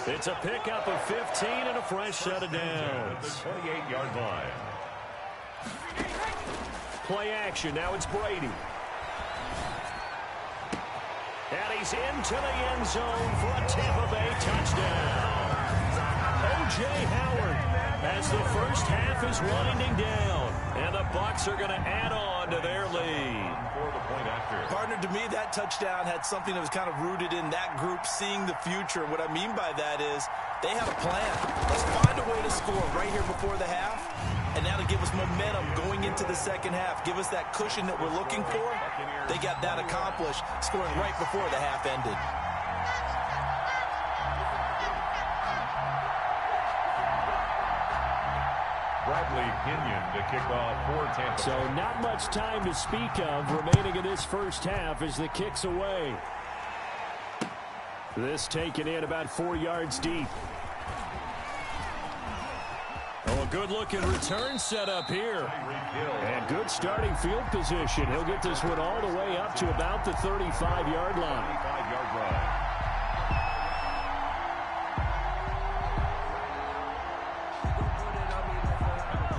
It's a pickup of 15 and a fresh set of downs. 28-yard line. Play action. Now it's Brady. And he's into the end zone for a Tampa Bay touchdown. O.J. Howard as the first half is winding down. And the Bucs are going to add on to their lead. For the point after. Partner, to me, that touchdown had something that was kind of rooted in that group seeing the future. What I mean by that is they had a plan. Let's find a way to score right here before the half. And now to give us momentum going into the second half. Give us that cushion that we're looking for. They got that accomplished, scoring right before the half ended. Bradley Pinion to kick off for Tampa. So not much time to speak of remaining in this first half as the kick's away. This taken in about 4 yards deep. Oh, a good-looking return set up here. And good starting field position. He'll get this one all the way up to about the 35-yard line. 35-yard line.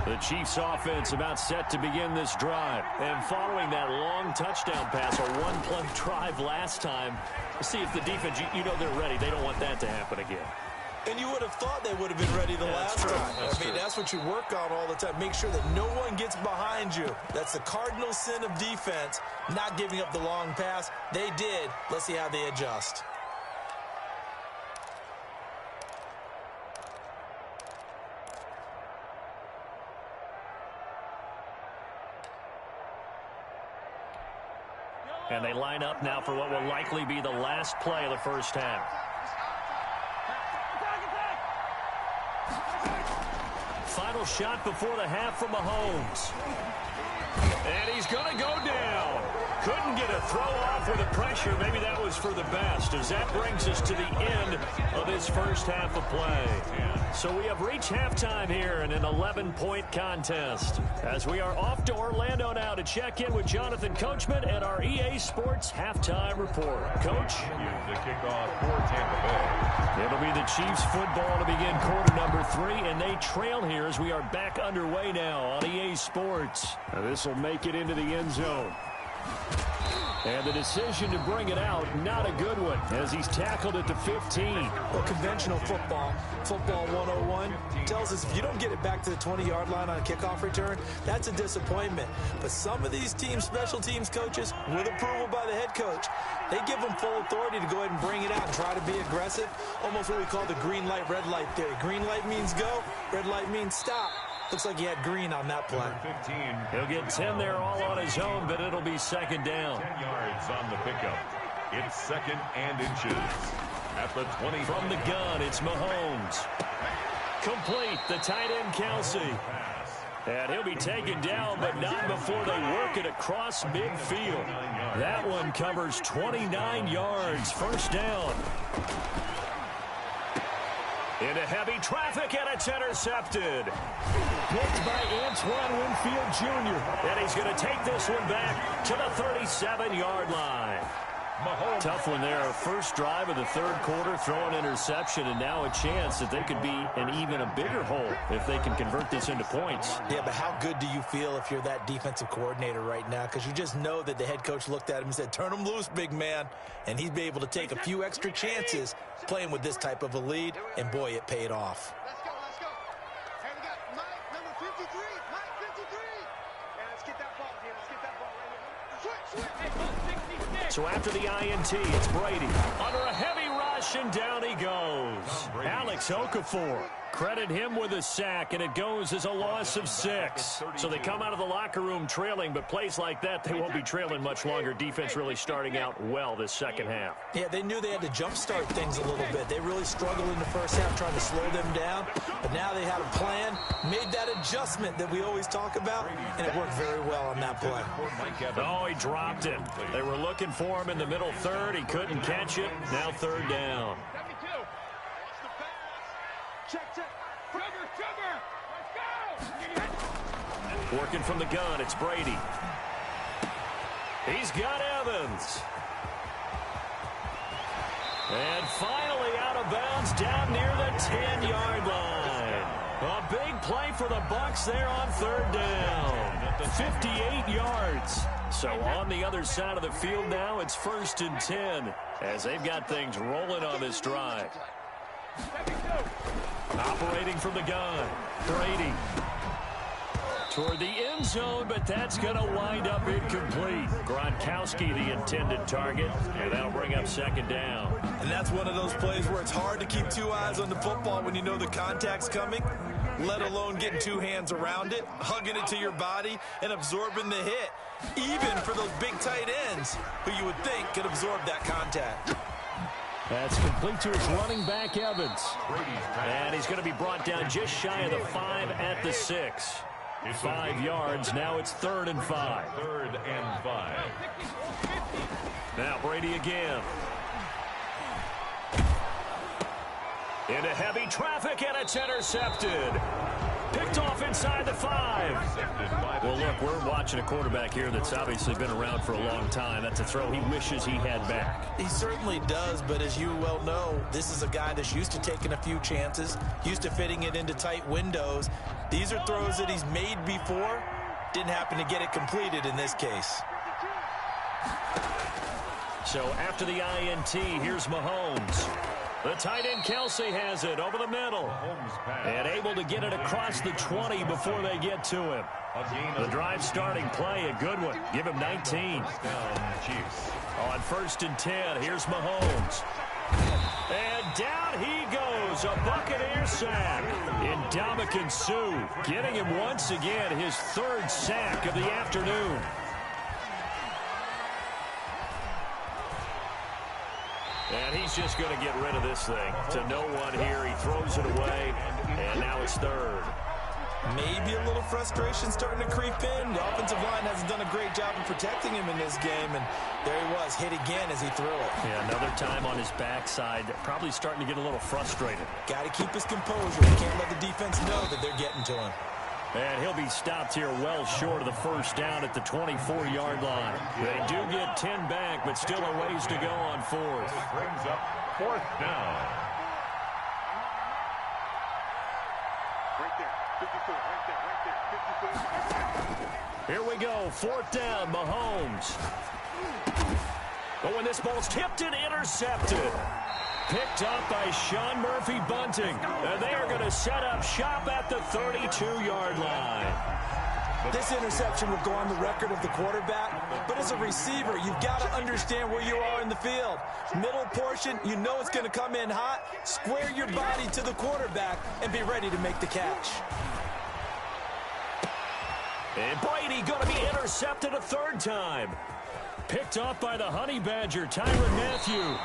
The Chiefs offense about set to begin this drive. And following that long touchdown pass, a one-play drive last time, see if the defense, you know they're ready. They don't want that to happen again. And you would have thought they would have been ready the last time. I mean, that's what you work on all the time. Make sure that no one gets behind you. That's the cardinal sin of defense, not giving up the long pass. They did. Let's see how they adjust. And they line up now for what will likely be the last play of the first half. Final shot before the half from Mahomes. And he's going to go down. Couldn't get a throw off with the pressure. Maybe that was for the best, as that brings us to the end of this first half of play. So we have reached halftime here in an 11-point contest, as we are off to Orlando now to check in with Jonathan Coachman at our EA Sports Halftime Report. Coach? The kickoff for Tampa Bay. It'll be the Chiefs football to begin quarter number 3, and they trail here as we are back underway now on EA Sports. Now this will make it into the end zone. And the decision to bring it out, not a good one, as he's tackled at the 15. Well, conventional football 101, tells us if you don't get it back to the 20-yard line on a kickoff return, that's a disappointment. But some of these teams, special teams coaches, with approval by the head coach, they give them full authority to go ahead and bring it out and try to be aggressive, almost what we call the green light, red light theory. Green light means go, red light means stop. Looks like he had green on that play. 15. He'll get 10 there all on his own, but it'll be second down. 10 yards on the pickup. It's 2nd and inches. At the 20. From the gun, it's Mahomes. Complete, the tight end Kelsey. And he'll be taken down, but not before they work it across midfield. That one covers 29 yards. First down. Into heavy traffic, and it's intercepted. Picked by Antoine Winfield Jr. And he's going to take this one back to the 37-yard line. Mahomes. Tough one there. First drive of the third quarter, throw an interception, and now a chance that they could be in even a bigger hole if they can convert this into points. Yeah, but how good do you feel if you're that defensive coordinator right now? Because you just know that the head coach looked at him and said, turn him loose, big man. And he'd be able to take a few extra chances playing with this type of a lead, and boy, it paid off. Let's go, let's go. Hey, we got Mike, number 53. Mike, 53. Yeah, let's get that ball, dude. Let's get that ball right here. Switch. Hey, ball 66. So after the INT, it's Brady. Under a heavy rush, and down he goes. Alex Okafor. Credit him with a sack, and it goes as a loss of 6. So they come out of the locker room trailing, but plays like that, they won't be trailing much longer. Defense really starting out well this second half. Yeah, they knew they had to jumpstart things a little bit. They really struggled in the first half trying to slow them down, but now they had a plan, made that adjustment that we always talk about, and it worked very well on that play. Oh, he dropped it. They were looking for him in the middle third. He couldn't catch it. Now third down. Working from the gun, it's Brady. He's got Evans. And finally out of bounds down near the 10-yard line. A big play for the Bucs there on third down. 58 yards. So on the other side of the field now, it's 1st and 10 as they've got things rolling on this drive. Operating from the gun, Brady. Toward the end zone, but that's going to wind up incomplete. Gronkowski, the intended target, and that'll bring up second down. And that's one of those plays where it's hard to keep two eyes on the football when you know the contact's coming, let alone getting two hands around it, hugging it to your body, and absorbing the hit, even for those big tight ends who you would think could absorb that contact. That's complete to his running back, Evans. And he's going to be brought down just shy of the 5 at the 6. 5 yards. Now it's 3rd and 5. 3rd and 5. Now Brady again. Into heavy traffic, and it's intercepted. Picked off inside the 5. Well, look, we're watching a quarterback here that's obviously been around for a long time. That's a throw he wishes he had back. He certainly does, but as you well know, this is a guy that's used to taking a few chances, used to fitting it into tight windows. These are throws that he's made before. Didn't happen to get it completed in this case. So after the INT, here's Mahomes. The tight end Kelsey has it over the middle. And able to get it across the 20 before they get to him. The drive starting play, a good one. Give him 19. On 1st and 10, here's Mahomes. And down he goes, a Buccaneer sack. Ndamukong Suh getting him once again his 3rd sack of the afternoon. And he's just going to get rid of this thing to no one here. He throws it away, and now it's 3rd. Maybe a little frustration starting to creep in. The offensive line hasn't done a great job of protecting him in this game, and there he was, hit again as he threw it. Yeah, another time on his backside, probably starting to get a little frustrated. Got to keep his composure. He can't let the defense know that they're getting to him. And he'll be stopped here well short of the 1st down at the 24-yard line. They do get 10 back, but still a ways to go on 4th. Brings up 4th down. Right there. 54. Right there. 54. Here we go. 4th down, Mahomes. Oh, and this ball's tipped and intercepted. Picked up by Sean Murphy-Bunting. And they are going to set up shop at the 32-yard line. This interception will go on the record of the quarterback, but as a receiver, you've got to understand where you are in the field. Middle portion, you know it's going to come in hot. Square your body to the quarterback and be ready to make the catch. And Brady going to be intercepted a 3rd time. Picked off by the Honey Badger, Tyrann Mathieu.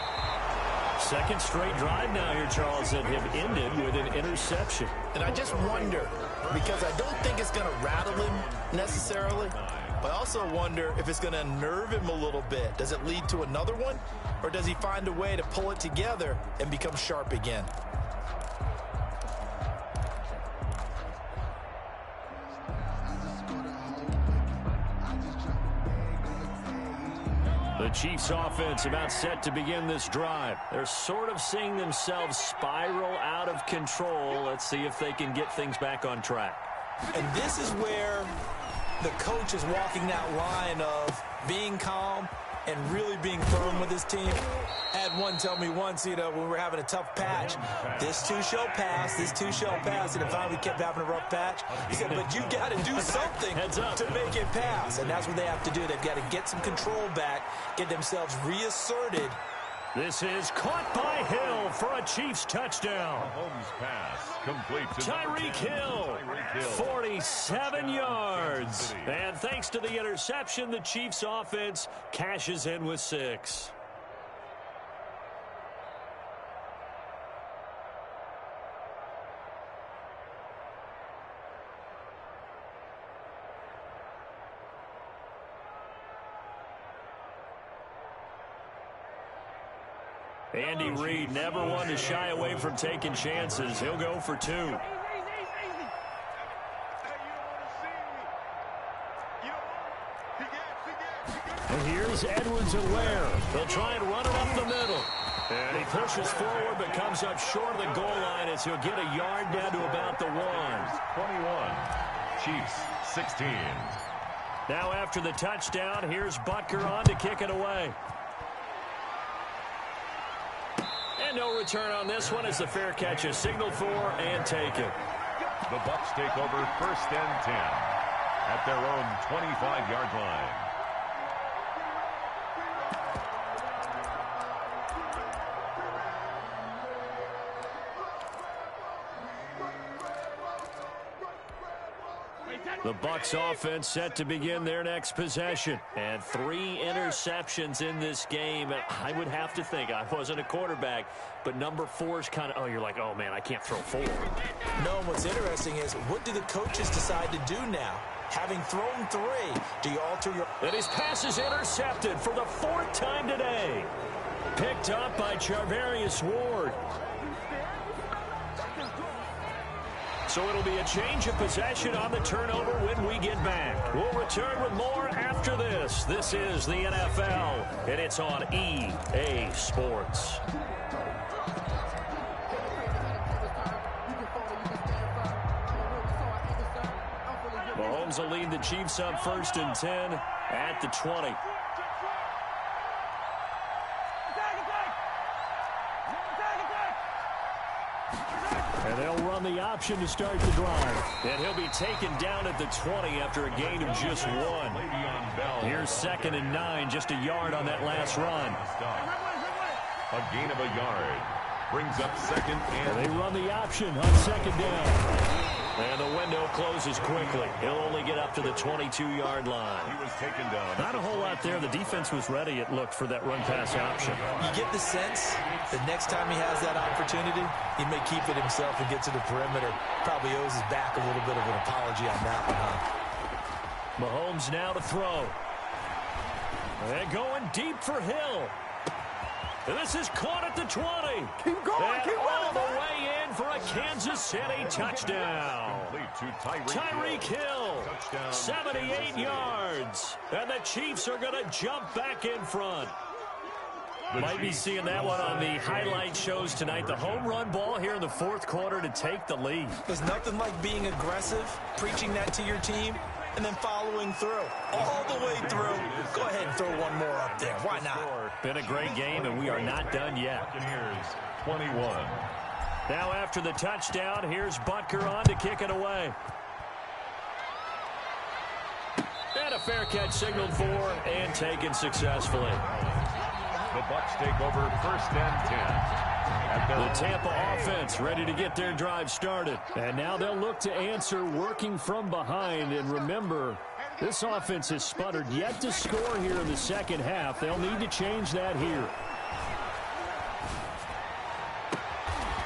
2nd straight drive now here, Charles, that have ended with an interception. And I just wonder, because I don't think it's going to rattle him necessarily, but I also wonder if it's going to unnerve him a little bit. Does it lead to another one, or does he find a way to pull it together and become sharp again? The Chiefs offense about set to begin this drive. They're sort of seeing themselves spiral out of control. Let's see if they can get things back on track. And this is where the coach is walking that line of being calm and really being firm with his team. I had one tell me once, when we were having a tough patch, this too shall pass, this too shall pass, and finally we kept having a rough patch. He said, but you got to do something to make it pass, and that's what they have to do. They've got to get some control back, get themselves reasserted. This is caught by Hill for a Chiefs touchdown. Mahomes pass complete to Tyreek Hill, 47 yards. And thanks to the interception, the Chiefs offense cashes in with 6. Andy Reid never one to shy away from taking chances. He'll go for 2. And here's Edwards-Helaire. They'll try and run it up the middle. And he pushes forward but comes up short of the goal line as he'll get a yard down to about the 1. 21. Chiefs 16. Now after the touchdown, here's Butker on to kick it away. And no return on this one as the fair catch is signaled for and taken. The Bucs take over 1st and 10 at their own 25-yard line. The Bucs offense set to begin their next possession. And 3 interceptions in this game. I would have to think, I wasn't a quarterback, but number 4 is kind of, you're like, oh, man, I can't throw 4. No, what's interesting is, what do the coaches decide to do now? Having thrown 3, do you alter your... And his pass is intercepted for the 4th time today. Picked up by Charvarius Ward. So it'll be a change of possession on the turnover when we get back. We'll return with more after this. This is the NFL, and it's on EA Sports. Mahomes will lead the Chiefs up 1st and 10 at the 20. And they'll run the option to start the drive. And he'll be taken down at the 20 after a gain of just 1. Here's 2nd and 9, just a yard on that last run. A gain of a yard brings up 2nd and... They run the option on 2nd down. And the window closes quickly. He'll only get up to the 22-yard line. He was taken down. Not a whole lot there. The defense was ready, it looked, for that run-pass option. You get the sense that next time he has that opportunity, he may keep it himself and get to the perimeter. Probably owes his back a little bit of an apology on that one, huh? Mahomes now to throw. And going deep for Hill. And this is caught at the 20. Keep going, and keep all running, the way in for a Kansas City touchdown. Complete to Tyreek Hill, Touchdown, 78 yards. And the Chiefs are going to jump back in front. Might be seeing that one on the highlight shows tonight. The home run ball here in the 4th quarter to take the lead. There's nothing like being aggressive, preaching that to your team, and then following through. All the way through. Go ahead and throw one more up there. Why not? Been a great game, and we are not done yet. Buccaneers 21. Now after the touchdown, here's Butker on to kick it away. And a fair catch signaled for and taken successfully. The Bucs take over 1st and 10. The Tampa offense ready to get their drive started. And now they'll look to answer working from behind. And remember, this offense has sputtered yet to score here in the 2nd half. They'll need to change that here.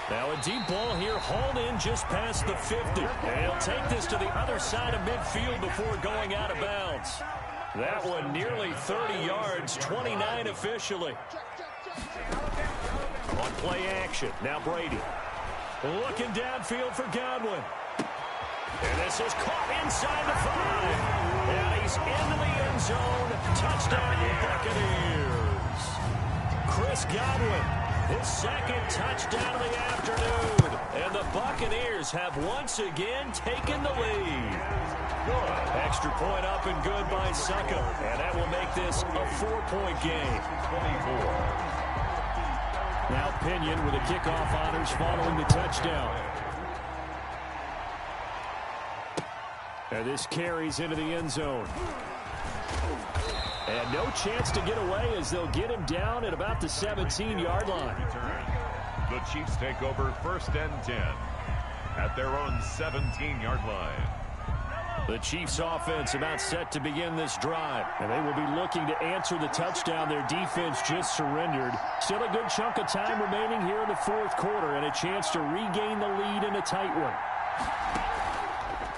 Now a deep ball here hauled in just past the 50. And he'll take this to the other side of midfield before going out of bounds. That one nearly 30 yards, 29 officially. On play action, now Brady. Looking downfield for Godwin. And this is caught inside the 5. And carries into the end zone. Touchdown, Buccaneers. Chris Godwin, his second touchdown of the afternoon. And the Buccaneers have once again taken the lead. Extra point up and good by Succa. And that will make this a 4-point game. 24. Now Pinion with the kickoff honors following the touchdown. And this carries into the end zone. And no chance to get away as they'll get him down at about the 17-yard line. The Chiefs take over 1st and 10 at their own 17-yard line. The Chiefs offense about set to begin this drive. And they will be looking to answer the touchdown their defense just surrendered. Still a good chunk of time remaining here in the fourth quarter and a chance to regain the lead in a tight one.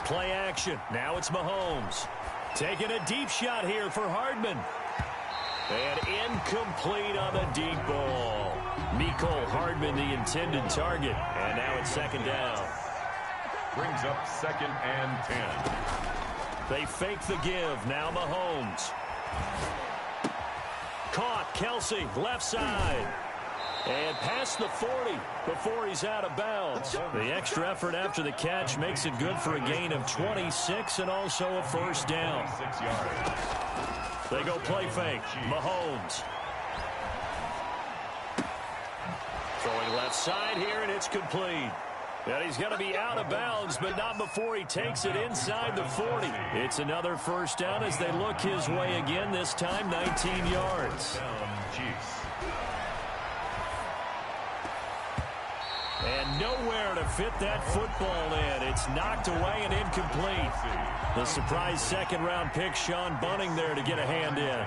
Play action. Now it's Mahomes. Taking a deep shot here for Hardman. And incomplete on the deep ball. Mecole Hardman the intended target. And now it's 2nd down. Brings up 2nd and 10. They fake the give. Now Mahomes. Caught. Kelsey, left side. And past the 40 before he's out of bounds. The extra effort after the catch makes it good for a gain of 26 and also a 1st down. 6 yards. They go play fake. Mahomes. Throwing left side here, and it's complete. And he's going to be out of bounds, but not before he takes it inside the 40. It's another 1st down as they look his way again, this time 19 yards. Chiefs. And nowhere to fit that football in. It's knocked away and incomplete. The surprise 2nd-round pick, Sean Bunting, there to get a hand in.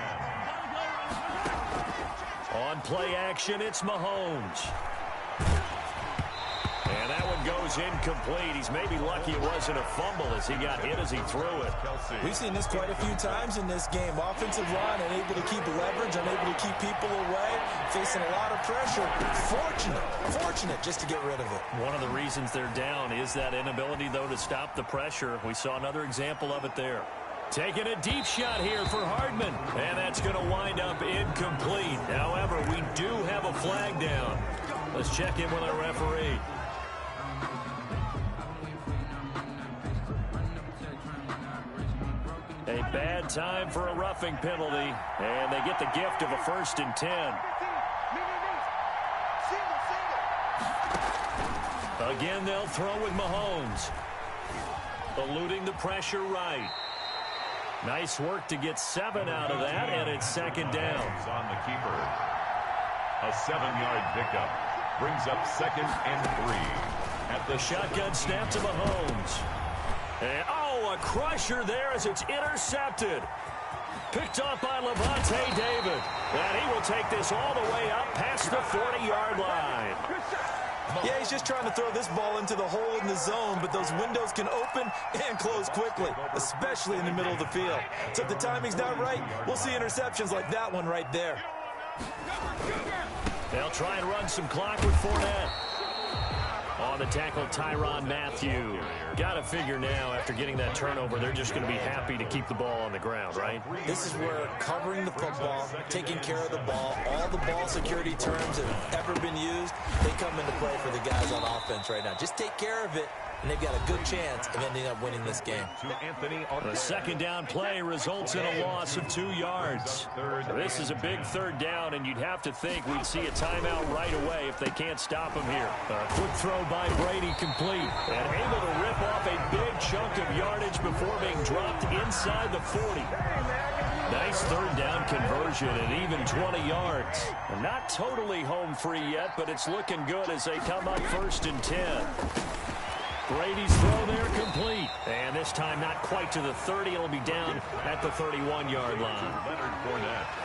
On play action, it's Mahomes. And that one goes incomplete. He's maybe lucky it wasn't a fumble as he got hit as he threw it. We've seen this quite a few times in this game. Offensive line unable to keep leverage, unable to keep people away, facing a lot of pressure. Fortunate just to get rid of it. One of the reasons they're down is that inability, though, to stop the pressure. We saw another example of it there. Taking a deep shot here for Hardman. And that's going to wind up incomplete. However, we do have a flag down. Let's check in with our referee. A bad time for a roughing penalty. And they get the gift of a 1st and 10. Again, they'll throw with Mahomes. Eluding the pressure right. Nice work to get 7 out of that, and it's 2nd down. On the keeper. A 7-yard pickup. Brings up 2nd and 3. At the shotgun snap to Mahomes. And, a crusher there as it's intercepted. Picked off by Levante David. And he will take this all the way up past the 40-yard line. Yeah, he's just trying to throw this ball into the hole in the zone, but those windows can open and close quickly, especially in the middle of the field. So if the timing's not right, we'll see interceptions like that one right there. They'll try and run some clock with Fournette. On the tackle, Tyrann Mathieu. Got to figure now, after getting that turnover, they're just going to be happy to keep the ball on the ground, right? This is where covering the football, taking care of the ball, all the ball security terms that have ever been used, they come into play for the guys on offense right now. Just take care of it, and they've got a good chance of ending up winning this game. The 2nd down play results in a loss of 2 yards. This is a big 3rd down, and you'd have to think we'd see a timeout right away if they can't stop him here. A quick throw by Brady complete, and able to rip off a big chunk of yardage before being dropped inside the 40. Nice 3rd down conversion at even 20 yards. Not totally home free yet, but it's looking good as they come up 1st and 10. Brady's throw there complete. And this time not quite to the 30. It'll be down at the 31-yard line.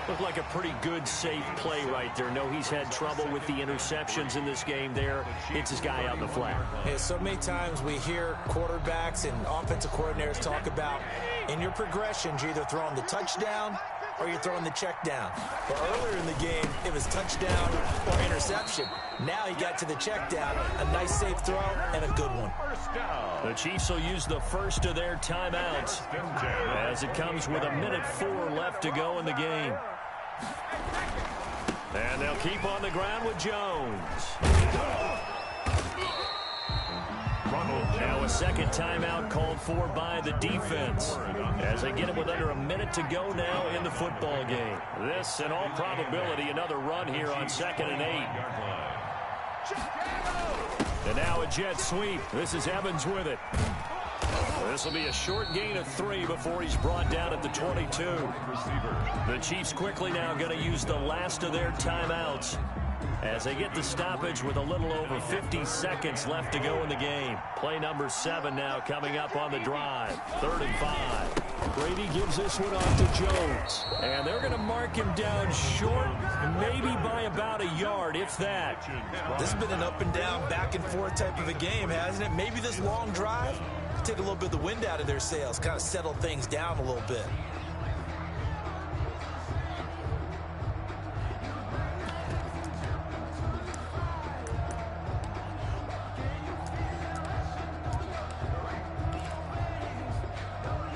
Looked like a pretty good, safe play right there. No, he's had trouble with the interceptions in this game there. It's his guy out in the flat. Yeah, so many times we hear quarterbacks and offensive coordinators talk about in your progressions, you're either throwing the touchdown or you're throwing the check down. But earlier in the game, it was touchdown or interception. Now he got to the check down, a nice safe throw, and a good one. The Chiefs will use the first of their timeouts as it comes with 1:04 left to go in the game. And they'll keep on the ground with Jones. Now a second timeout called for by the defense as they get it with under a minute to go now in the football game. This, in all probability, another run here on 2nd and 8. And now a jet sweep. This is Evans with it. This will be a short gain of 3 before he's brought down at the 22. The Chiefs quickly now going to use the last of their timeouts as they get the stoppage with a little over 50 seconds left to go in the game. Play number 7 now coming up on the drive. 3rd and 5. Brady gives this one off to Jones. And they're going to mark him down short, maybe by about a yard, if that. This has been an up and down, back and forth type of a game, hasn't it? Maybe this long drive take a little bit of the wind out of their sails, kind of settle things down a little bit.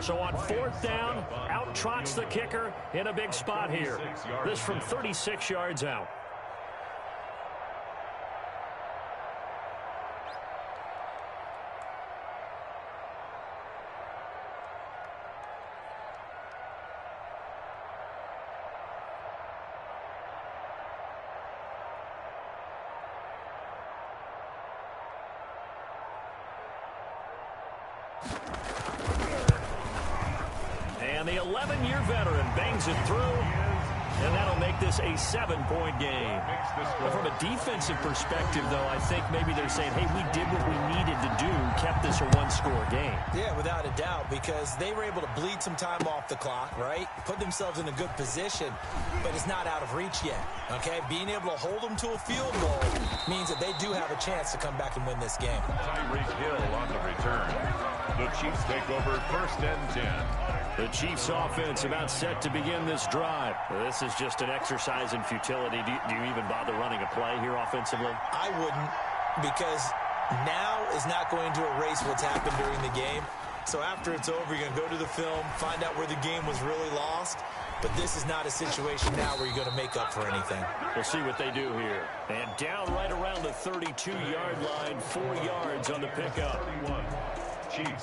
So on 4th down, out trots the kicker in a big spot here. This from 36 yards out. And the 11-year veteran bangs it through, and that'll make this a 7-point game. But from a defensive perspective, though, I think maybe they're saying, hey, we did what we needed to do, kept this a 1-score game. Yeah, without a doubt, because they were able to bleed some time off the clock, right? Put themselves in a good position, but it's not out of reach yet, okay? Being able to hold them to a field goal means that they do have a chance to come back and win this game. Tyreek Hill on the return. The Chiefs take over 1st and 10. The Chiefs offense about set to begin this drive. This is just an exercise in futility. Do you even bother running a play here offensively? I wouldn't, because now is not going to erase what's happened during the game. So after it's over, you're going to go to the film, find out where the game was really lost. But this is not a situation now where you're going to make up for anything. We'll see what they do here. And down right around the 32-yard line, 4 yards on the pickup.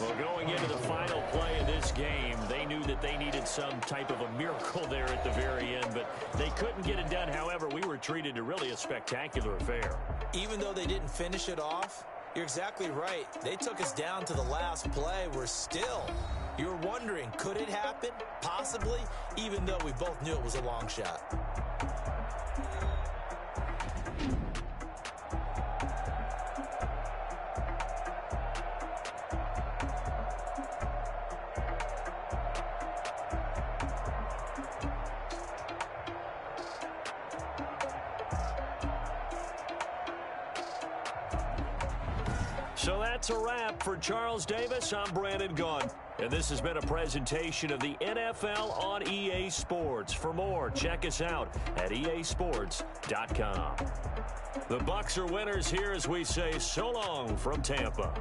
Well, going into the final play of this game, they knew that they needed some type of a miracle there at the very end, but they couldn't get it done. However, we were treated to really a spectacular affair. Even though they didn't finish it off, you're exactly right. They took us down to the last play. We're still, you're wondering, could it happen? Possibly, even though we both knew it was a long shot. So that's a wrap for Charles Davis. I'm Brandon Gunn. And this has been a presentation of the NFL on EA Sports. For more, check us out at easports.com. The Bucs are winners here as we say so long from Tampa.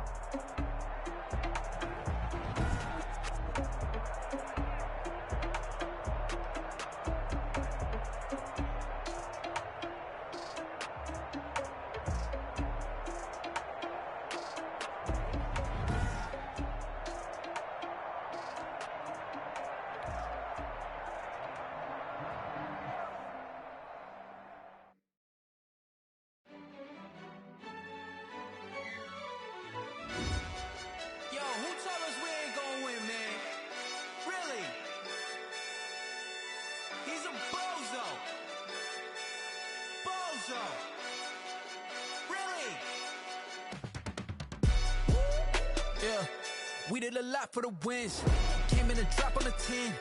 We did a lot for the wins. Came in and drop on the 10.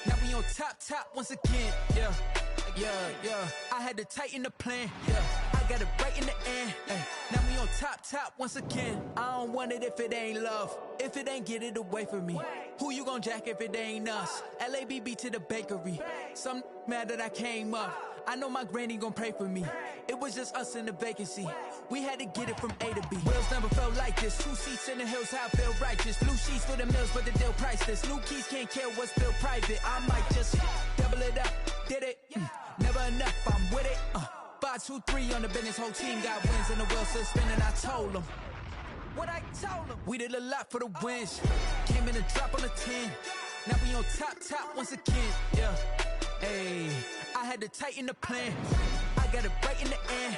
Now we on top once again. Yeah. I had to tighten the plan. Yeah. I got it right in the end. Ay, now we on top once again. I don't want it if it ain't love. If it ain't, get it away from me. Who you gon' jack if it ain't us? LABB to the bakery. Some mad that I came up. I know my granny gon' pray for me. It was just us in the vacancy. We had to get it from A to B. Wheels never felt like this. 2 seats in the hills, how I feel righteous. Blue sheets for the mills, but the deal priceless. New keys can't care what's still private. I might just double it up. Did it? Never enough, I'm with it. 5, 2, 3 on the business. Whole team got wins and the wheels still spinning. I told them what I told them. We did a lot for the wins. Came in a drop on the 10. Now we on top once again. Yeah. Hey, I had to tighten the plan. I got it right in the end.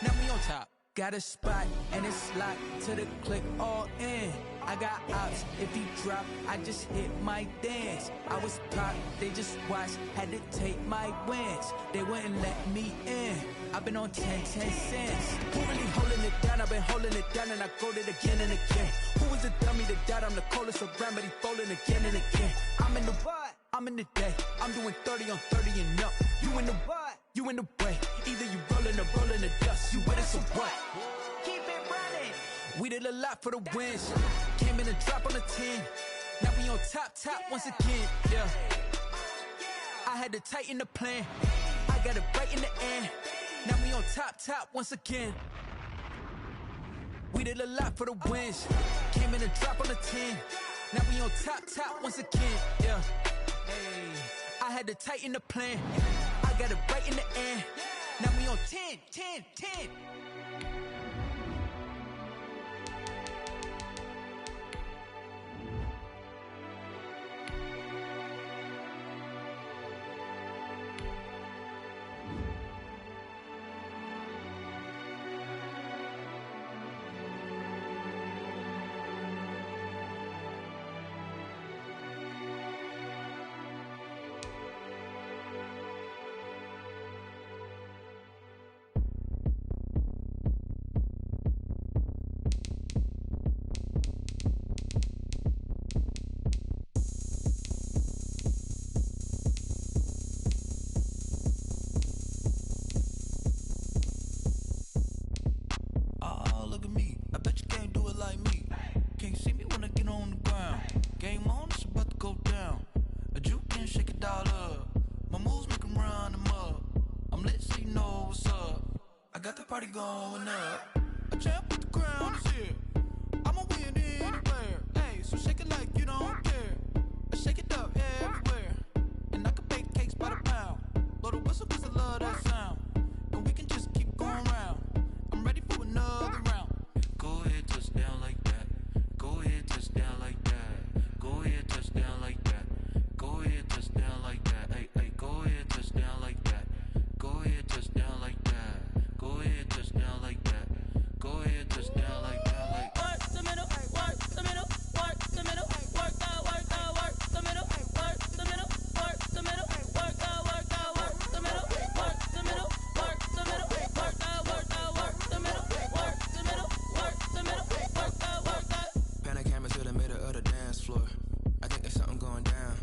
Now we on top. Got a spot and it's locked to the click all in. I got ops, if he drop, I just hit my dance. I was popped, they just watched, had to take my wins. They wouldn't let me in. I've been on 10 cents. Who really holding it down? I've been holding it down and I go it again and again. Who was the dummy that died? I'm the coldest around, but he folding again and again. I'm in the what? I'm in the day. I'm doing 30 on 30 and up. You in the what? You in the way. Either you rolling or rolling the dust. You with us or what? Keep it running. We did a lot for the wins. Came in and drop on the 10. Now we on top once again. Yeah. I had to tighten the plan. I got it right in the end. Now we on top once again. We did a lot for the wins. Came in and drop on the 10. Now we on top once again. Yeah. Hey, I had to tighten the plan. I got it right in the end. Now we on 10. Going up, a champ with the crown is here. I'ma win anywhere. Hey, so shake it like you don't care. Shake it up everywhere. And I can bake cakes by the pound. Blow the whistle 'cause I love that sound. And we can just keep going round. I'm ready for another round. Go ahead, touch down like that. Go ahead, touch down like that. Go ahead, touch down like that. Go ahead, touch down like that. Hey, hey, go ahead, touch down like that. Go ahead, touch down like that. Go ahead, touch down like that. Go ahead, touch down like that. Like work the middle, work the middle, work the middle, work out, work the middle, work the middle, work the middle, work out, work the middle, work the middle, work the middle, work out, work the middle, work the middle, work the middle, work out. Pan a camera to the middle of the dance floor. I think there's something going down.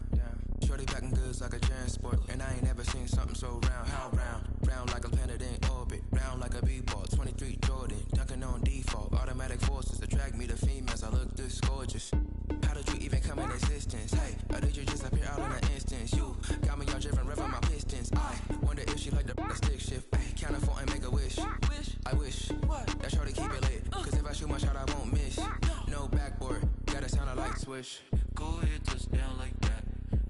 Shorty packing goods like a transport, and I ain't never seen something so round. How round? Round like a planet in orbit, round like a b-ball. 23 Jordan, dunking on default. Automatic forces attract me to females. I look this gorgeous. How did you even come in existence? Hey, or did you just appear out in an instance? You got me all driven, revving my pistons. I wonder if she like the stick shift. Ay, count a 4 and make a wish. I wish that shorty keep it lit. 'Cause if I shoot my shot, I won't miss. No backboard, gotta sound a light switch. Go ahead, touch down like that.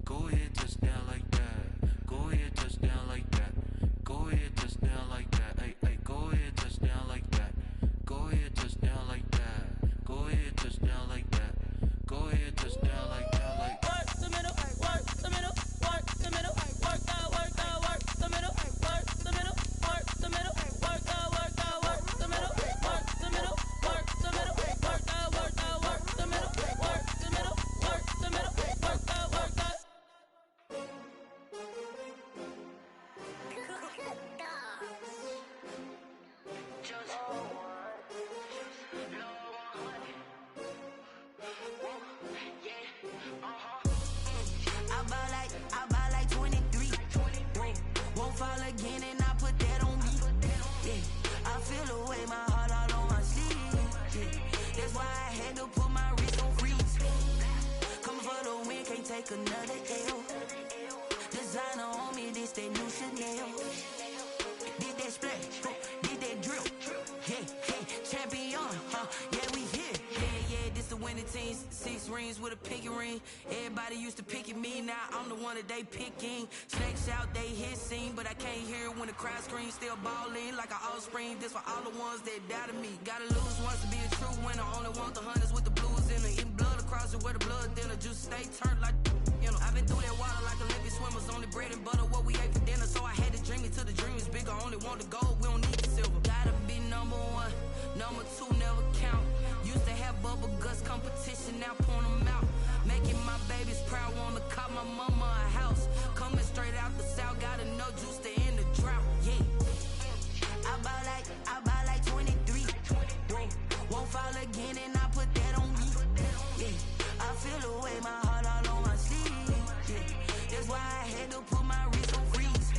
Go ahead, touch down like that. Go ahead, touch down like that. Go ahead, touch down like that. Hey, hey, go ahead, touch down like that. Go ahead, touch down like that. Go ahead, touch down like that. Go ahead, touch down like that. Like work the middle, work the middle, work the middle, work out, work the middle, work the middle, work the middle, work out, work the middle, work the middle, work the middle, work out, work the middle, work the middle, work the middle, work out, work out. feel the way, my heart all on my sleeve. Yeah. That's why I had to put my wrist on freeze. Coming for the win, can't take another L. Designer on me, this that new Chanel. Did that splash, did that drill. Yeah, yeah, champion, yeah, we here. Yeah, this the winning team. 6 rings with a pinky ring. Everybody used to pick at me, now I'm the one that they picking. Snakes out, they hit scene, but I can't hear it when the crowd screams. Still balling like an offspring. This for all the ones that doubted me. Gotta lose once to be a true winner. Only want the hunters with the blues in it. Eating blood across it where the blood thinner. Juice stay turned like, you know. I've been through that water like Olympic swimmers. Only bread and butter, what we ate for dinner. So I had to dream it till the dream is bigger. Only want the gold, we don't need the silver. Gotta be number 1, number 2 never count. Used to have bubble guts competition, now point them out. Making my babies proud, wanna cop my mama a house. Coming straight out the south, gotta know juice to end the drought. Yeah, I buy like 23. Whoa, won't fall again and I put that on me. Yeah, I feel the way, my heart all on my sleeve. Yeah, that's why I had to put my wrist on freeze.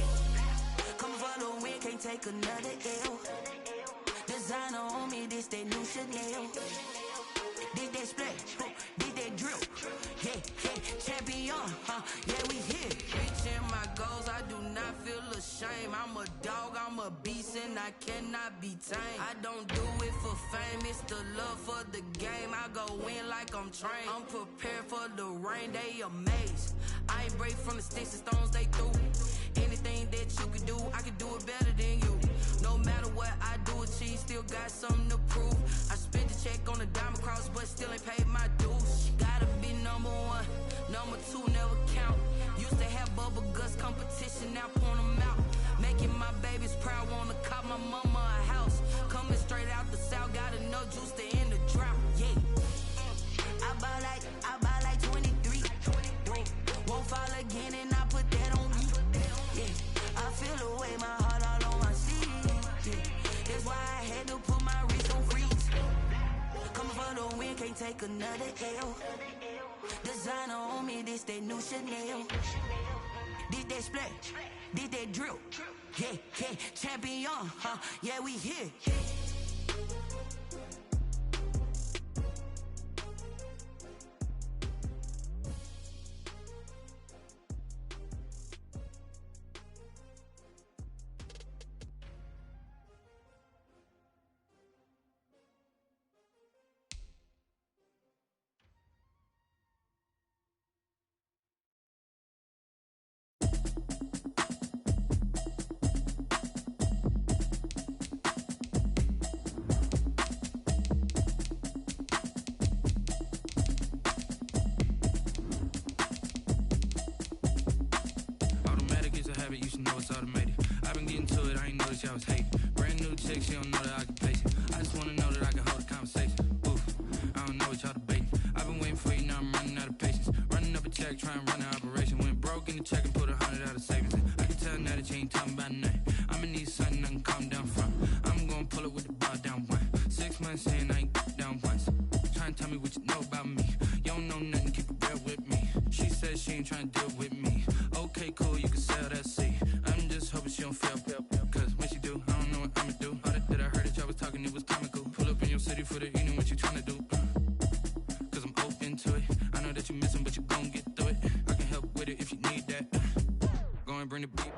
Coming for the win, can't take another L. Designer on me, this that new Chanel. Did that splash, did that drill. Yeah, yeah, champion, yeah, we here. Reaching my goals, I do not feel ashamed. I'm a dog, I'm a beast, and I cannot be tamed. I don't do it for fame, it's the love for the game. I go in like I'm trained. I'm prepared for the rain, they amazed. I ain't break from the sticks and stones they threw. Anything that you can do, I can do it better than you. No matter what I do, achieve, still got something to prove. I spent the check on the diamond cross, but still ain't paid my dues. Gotta be number 1, number 2 never count. Used to have bubble guts competition, now point them out. Making my babies proud, wanna cop my mama a house. Coming straight out the south, gotta know juice to end the drought. Yeah, I buy like 23. Won't fall again and I put that on me. Yeah, I feel the way, my heart all on my sleeve. Yeah, that's why I had to put my wrist on freeze. Coming for the win, can't take another L. Designer on me, this that new Chanel. Did that splash, did that drill. Yeah, yeah, champion, yeah, we here. You should know it's automated. I've been getting to it, I ain't noticed y'all was hating. Brand new chick, she don't know the occupation. I just wanna know that I can hold a conversation. Oof, I don't know what y'all debating. I've been waiting for you, now I'm running out of patience. Running up a check, trying to run an operation. Went broke in the check and put 100 out of savings in. I can tell now that you ain't talking about nothing. I'ma need something I can calm down from. I'm gonna pull it with the bar down 1. 6 months in, I ain't down once. Trying to tell me what you know about me. You don't know nothing, keep it real with me. She said she ain't trying to deal with me. Okay, cool, you can sell that seat. I'm just hoping she don't fail. Cause when she do, I don't know what I'ma do. All that I heard that y'all was talking, it was comical. Pull up in your city for the evening, what you tryna do? Cause I'm open to it. I know that you missing, but you gon' get through it. I can help with it if you need that. Go and bring the beat back.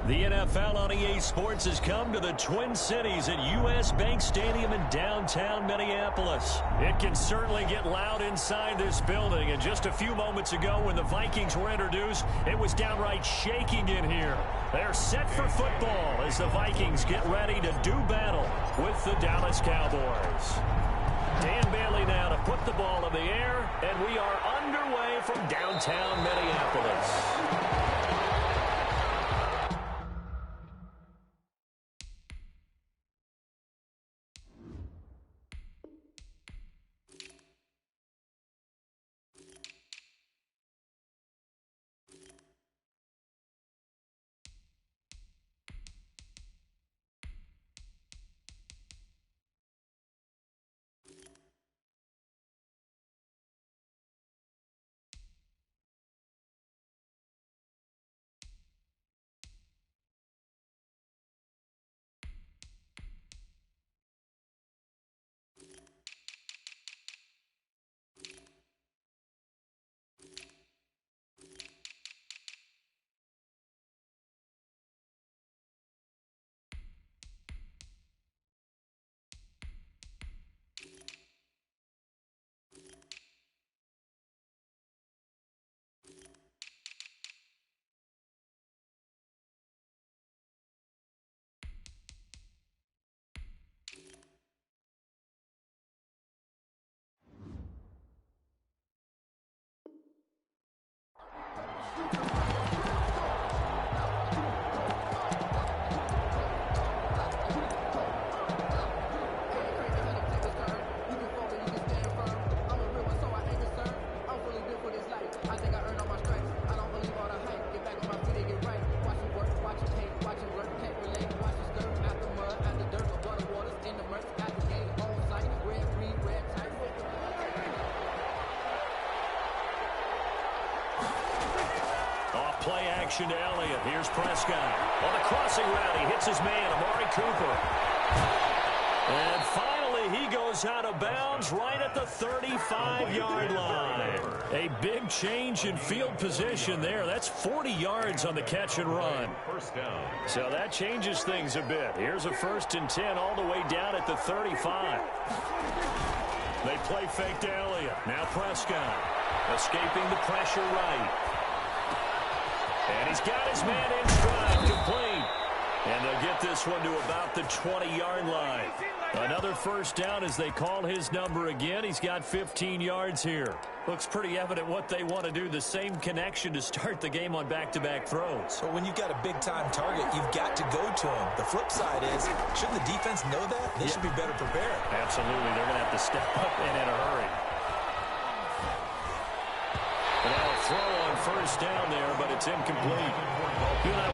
The NFL on EA Sports has come to the Twin Cities at US Bank Stadium in downtown Minneapolis. It can certainly get loud inside this building, and just a few moments ago when the Vikings were introduced, it was downright shaking in here. They're set for football as the Vikings get ready to do battle with the Dallas Cowboys. Dan Bailey now to put the ball in the air, and we are underway from downtown Minneapolis. action to Elliott. Here's Prescott. On the crossing route, he hits his man, Amari Cooper. And finally, he goes out of bounds right at the 35-yard line. A big change in field position there. That's 40 yards on the catch and run. First down. So that changes things a bit. Here's a 1st and 10 all the way down at the 35. They play fake to Elliott. Now Prescott escaping the pressure right. And he's got his man in stride, complete. And they'll get this one to about the 20-yard line. Another 1st down as they call his number again. He's got 15 yards here. Looks pretty evident what they want to do. The same connection to start the game on back-to-back throws. But when you've got a big-time target, you've got to go to him. The flip side is, shouldn't the defense know that? They should be better prepared. Absolutely. They're going to have to step up and in a hurry. And now a throw on 1st down there, but it's incomplete.